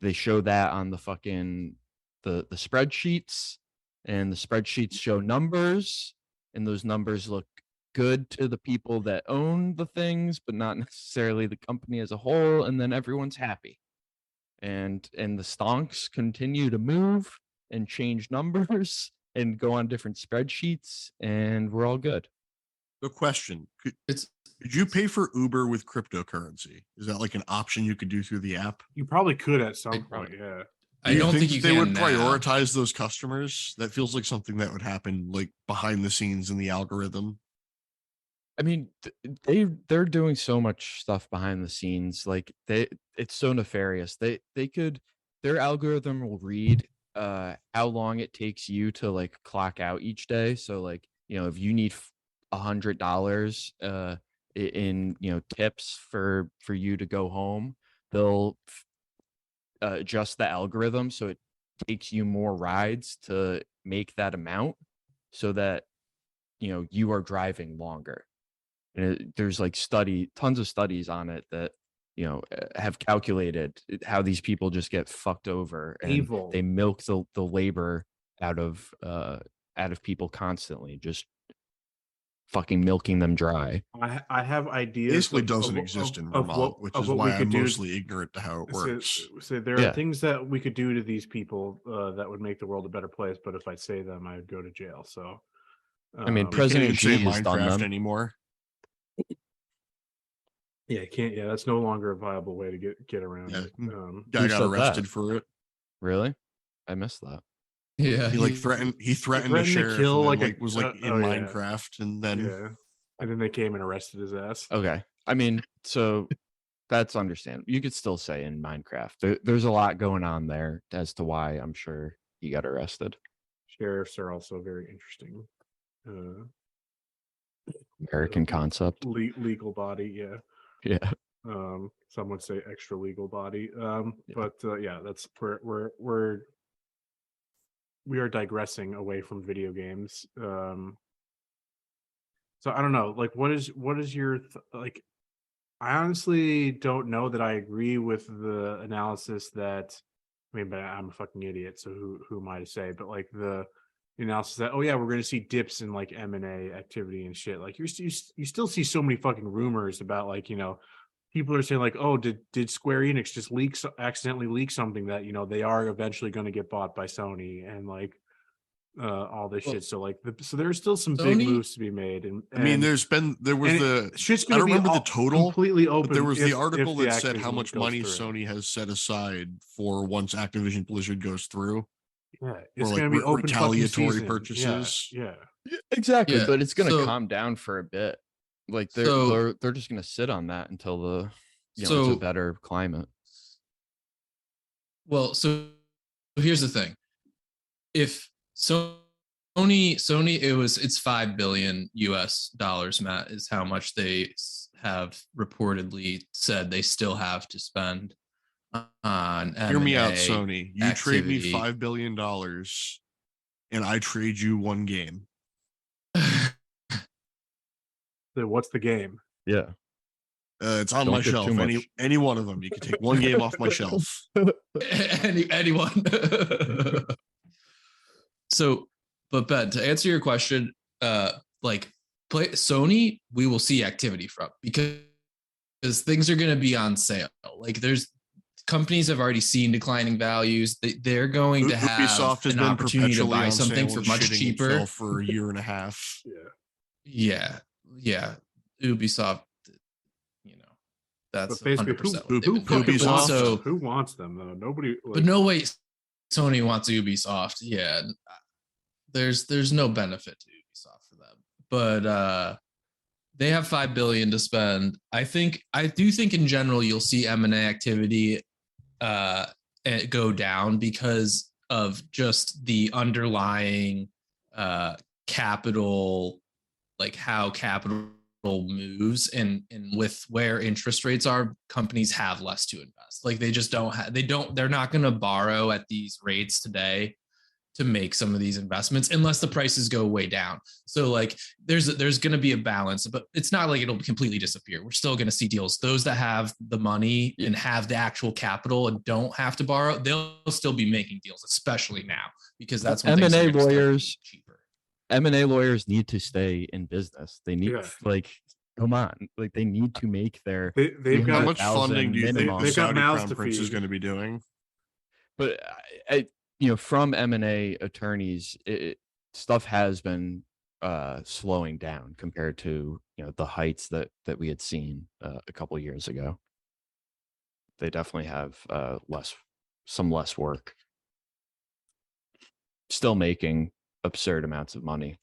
they show that on the fucking the spreadsheets, and the spreadsheets show numbers, and those numbers look good to the people that own the things, but not necessarily the company as a whole, and then everyone's happy. And the stonks continue to move and change numbers and go on different spreadsheets, and we're all good. The question: It's Could you pay for Uber with cryptocurrency? Is that like an option you could do through the app? You probably could at some I- point, yeah. I Do don't think that you they can would now. prioritize those customers. That feels like something that would happen like behind the scenes in the algorithm. I mean, they're doing so much stuff behind the scenes. Like it's so nefarious. They could, their algorithm will read how long it takes you to like clock out each day. So like, if you need $100 in tips for you to go home, they'll adjust the algorithm so it takes you more rides to make that amount, so that you are driving longer. And there's like tons of studies on it that have calculated how these people just get fucked over, and Evil. they milk the labor out of people constantly, just fucking milking them dry. I have ideas. Basically doesn't exist in Vermont, which is why I'm mostly ignorant to how it works. So there are things that we could do to these people that would make the world a better place. But if I say them, I'd go to jail. So, I mean, President Xi has done Minecraft them anymore. Yeah, you can't. Yeah, that's no longer a viable way to get around it. Guy got arrested for it. Really? I missed that. Yeah, he threatened the sheriff, kill, and then, like was in Minecraft, and then they came and arrested his ass. Okay, I mean, so that's understandable. You could still say in Minecraft, there's a lot going on there as to why I'm sure he got arrested. Sheriffs are also very interesting. American concept. Legal body, yeah. Some would say extra legal body. But that's we are digressing away from video games. So I don't know, like, what is your like? I honestly don't know that I agree with the analysis that. I mean, but I'm a fucking idiot, so who am I to say? But like the analysis that, oh yeah, we're going to see dips in like M&A activity and shit. Like you still see so many fucking rumors about, like, people are saying like, oh, did Square Enix just accidentally leak something that they are eventually going to get bought by Sony, and like all this shit. So like so there's still some big moves to be made. And I mean, there was shit's I going don't to be remember the total completely open. But there was the article that said Activision how much money Sony has set aside for once Activision Blizzard goes through. Yeah, it's going to be open retaliatory purchases. Yeah, exactly. But it's going to calm down for a bit. Like they're just going to sit on that until the it's a better climate. Well, so here's the thing: if Sony, it's $5 billion US, Matt, is how much they have reportedly said they still have to spend on M&A. Hear me out, Sony. You trade me $5 billion, and I trade you one game. So what's the game? Yeah. It's on my shelf. Any one of them. You can take one game off my shelf. Anyone. So, but Ben, to answer your question, Sony, we will see activity from, because things are going to be on sale. Like companies have already seen declining values. They're going to have Ubisoft an opportunity to buy something for much cheaper for a year and a half. Yeah. Ubisoft, that's basically 100%. Who wants them though? Nobody. But no way Sony wants Ubisoft. Yeah, there's no benefit to Ubisoft for them. But they have $5 billion to spend. I do think in general you'll see M&A activity go down because of just the underlying capital, like how capital moves, and with where interest rates are, companies have less to invest. Like they just they're not going to borrow at these rates today to make some of these investments unless the prices go way down. So like there's going to be a balance, but it's not like it'll completely disappear. We're still going to see deals. Those that have the money and have the actual capital and don't have to borrow, they'll still be making deals, especially now, because that's when M&A lawyers cheaper. M&A lawyers need to stay in business. They need come on, like they need to make their. They've got how much funding do you think the Saudi Crown Prince is going to be doing? But from M&A attorneys, stuff has been slowing down compared to the heights that we had seen a couple of years ago. They definitely have some less work. Still making absurd amounts of money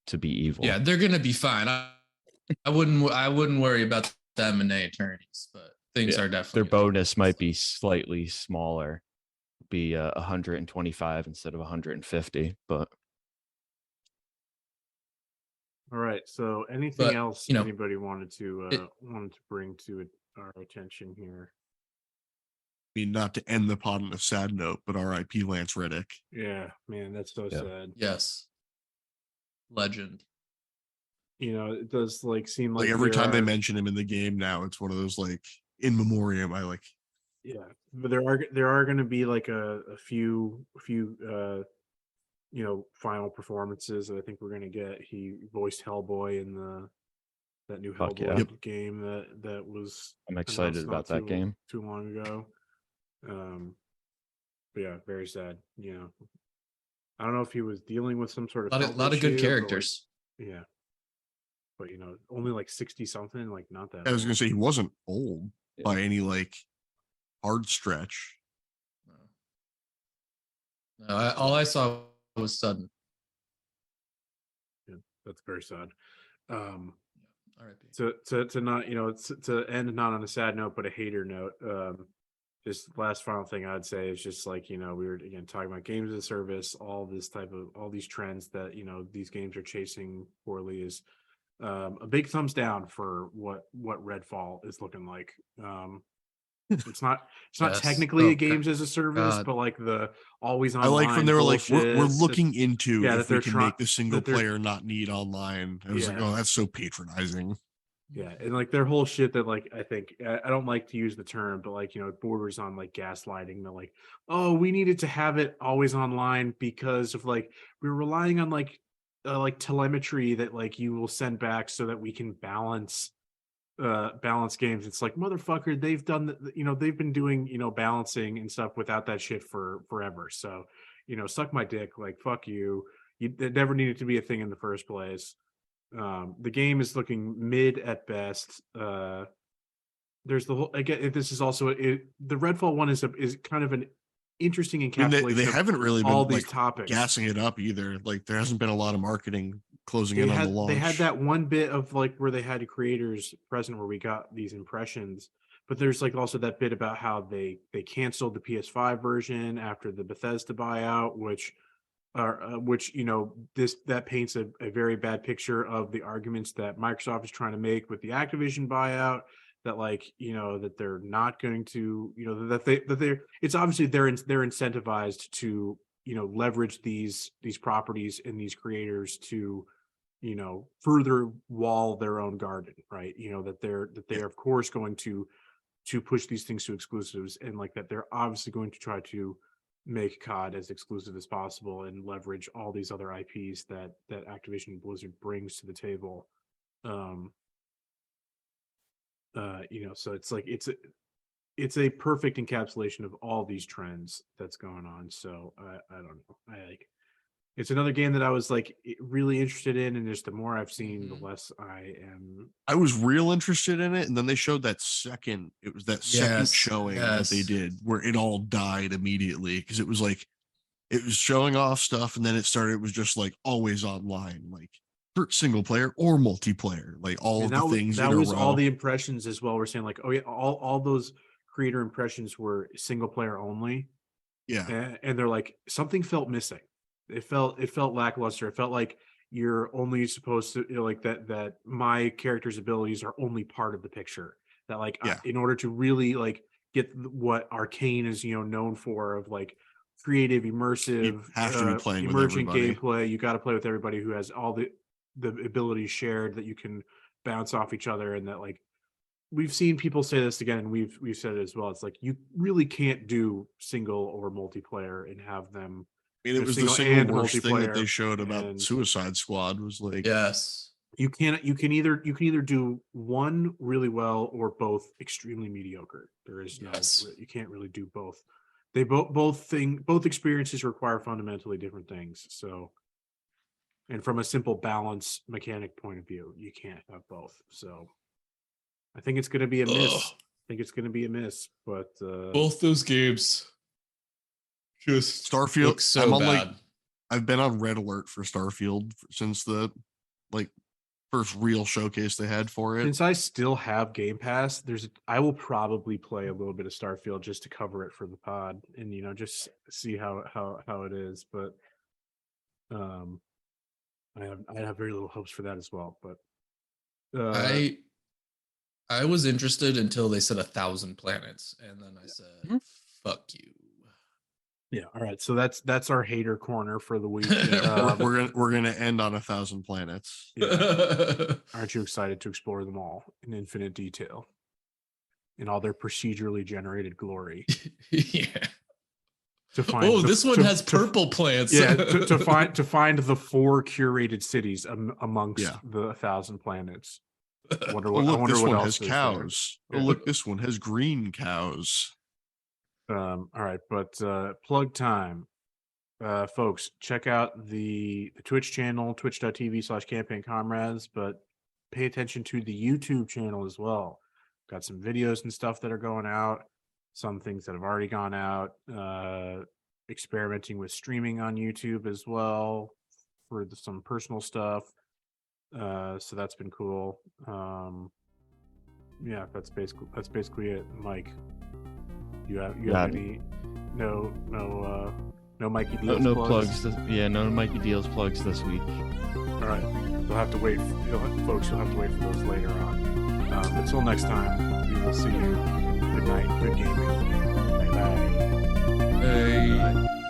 to be evil. Yeah, they're gonna be fine. I wouldn't worry about the M&A attorneys, but things are definitely their bonus might be slightly smaller, be 125 instead of 150. But all right. So anything else anybody wanted to bring to our attention here? I mean, not to end the pod on a sad note, but R.I.P. Lance Reddick. Yeah, man, that's so sad. Yes, legend. It does seem like every time they mention him in the game now, it's one of those in memoriam. Yeah, but there are going to be a few final performances that I think we're gonna get. He voiced Hellboy in that new Fuck Hellboy yeah. game that was I'm excited announced about not that game. too long ago. But yeah, very sad. I don't know if he was dealing with some sort of A health lot of good issue, but, like, characters. yeah, but only like 60 something, like not that I was old. gonna say he wasn't old Yeah. by any like hard stretch. No, all I saw was sudden. Yeah, that's very sad. R.I.P. To not to end not on a sad note but a hater note. Just last final thing I'd say is just like we were again talking about games as a service, all these trends that these games are chasing poorly is a big thumbs down for what Redfall is looking like. It's not Yes. technically a Oh, games as a service, God. but like the always I online like when they were like, we're bullshit looking into that if they're we can try- make the single that they're- player not need online. I was like, Yeah. oh, that's so patronizing. Yeah, and like their whole shit that like I think I don't like to use the term, but like it borders on like gaslighting. They're like, oh, we needed to have it always online because of like we're relying on like telemetry that like you will send back so that we can balance games. It's like motherfucker, they've done they've been doing balancing and stuff without that shit for forever. So suck my dick, like fuck you. It never needed to be a thing in the first place. The game is looking mid at best. There's the whole again. This is also the Redfall one is kind of an interesting I mean, encapsulation they of haven't really all been these like topics. gassing it up either. Like there hasn't been a lot of marketing closing in on the launch. They had that one bit of like where they had creators present where we got these impressions, but there's like also that bit about how they canceled the PS5 version after the Bethesda buyout, which that paints a very bad picture of the arguments that Microsoft is trying to make with the Activision buyout. That like that they're not going to that they're it's obviously they're incentivized to leverage these properties and these creators to further wall their own garden, right? That they're of course going to push these things to exclusives, and like that they're obviously going to try to make COD as exclusive as possible and leverage all these other IPs that Activision Blizzard brings to the table. So it's like it's a perfect encapsulation of all these trends that's going on. So I don't know. It's another game that I was like really interested in, and just the more I've seen, the less I am. I was real interested in it, and then they showed that second. It was that second showing that they did where it all died immediately because it was like it was showing off stuff, and then it started. It was just like always online, like for single player or multiplayer, like all of the things that in was a row. all the impressions as well. We're saying like, oh yeah, all those creator impressions were single player only. Yeah, and they're like something felt missing. It felt lackluster. It felt like you're only supposed to like that my character's abilities are only part of the picture. That like Yeah. in order to really like get what Arcane is known for of like creative, immersive, You have to be playing with emergent everybody. gameplay. You got to play with everybody who has all the abilities shared that you can bounce off each other, and that like we've seen people say this again, and we've said it as well. It's like you really can't do single or multiplayer and have them. I mean, it was the single single and worst thing that they multiplayer, showed about and Suicide Squad was like, Yes. you can either do one really well or both extremely mediocre. There is no Yes. you can't really do both. They both experiences require fundamentally different things. So, and from a simple balance mechanic point of view, you can't have both. So, I think it's going to be a miss. Ugh. I think it's going to be a miss, but Both those games just Starfield. look so I'm on bad. I've been on red alert for Starfield since the like first real showcase they had for it. since I still have Game Pass, I will probably play a little bit of Starfield just to cover it for the pod, and just see how it is. But I have very little hopes for that as well. But I was interested until they said 1,000 planets, and then I said, "Fuck you." yeah, all right. So that's our hater corner for the week. We're gonna end on 1,000 planets. Yeah. Aren't you excited to explore them all in infinite detail, in all their procedurally generated glory? Yeah. to find. Oh, this one has purple plants. Yeah, to find the 4 curated cities amongst the 1,000 planets. I wonder what, look, this what one else has cows. Yeah. Oh, look, this one has green cows. All right, but plug time. Folks, check out the Twitch channel, twitch.tv/campaign comrades, but pay attention to the YouTube channel as well. Got some videos and stuff that are going out, some things that have already gone out, experimenting with streaming on YouTube as well for some personal stuff. So that's been cool. Yeah, that's basically it. Mike, you have any no Mikey Deals no plugs? No Mikey Deals plugs this week. All right, you'll have to wait, folks. You'll have to wait for those later on. Until next time, we will see you. Good night. Good gaming. Bye bye. Hey. Bye.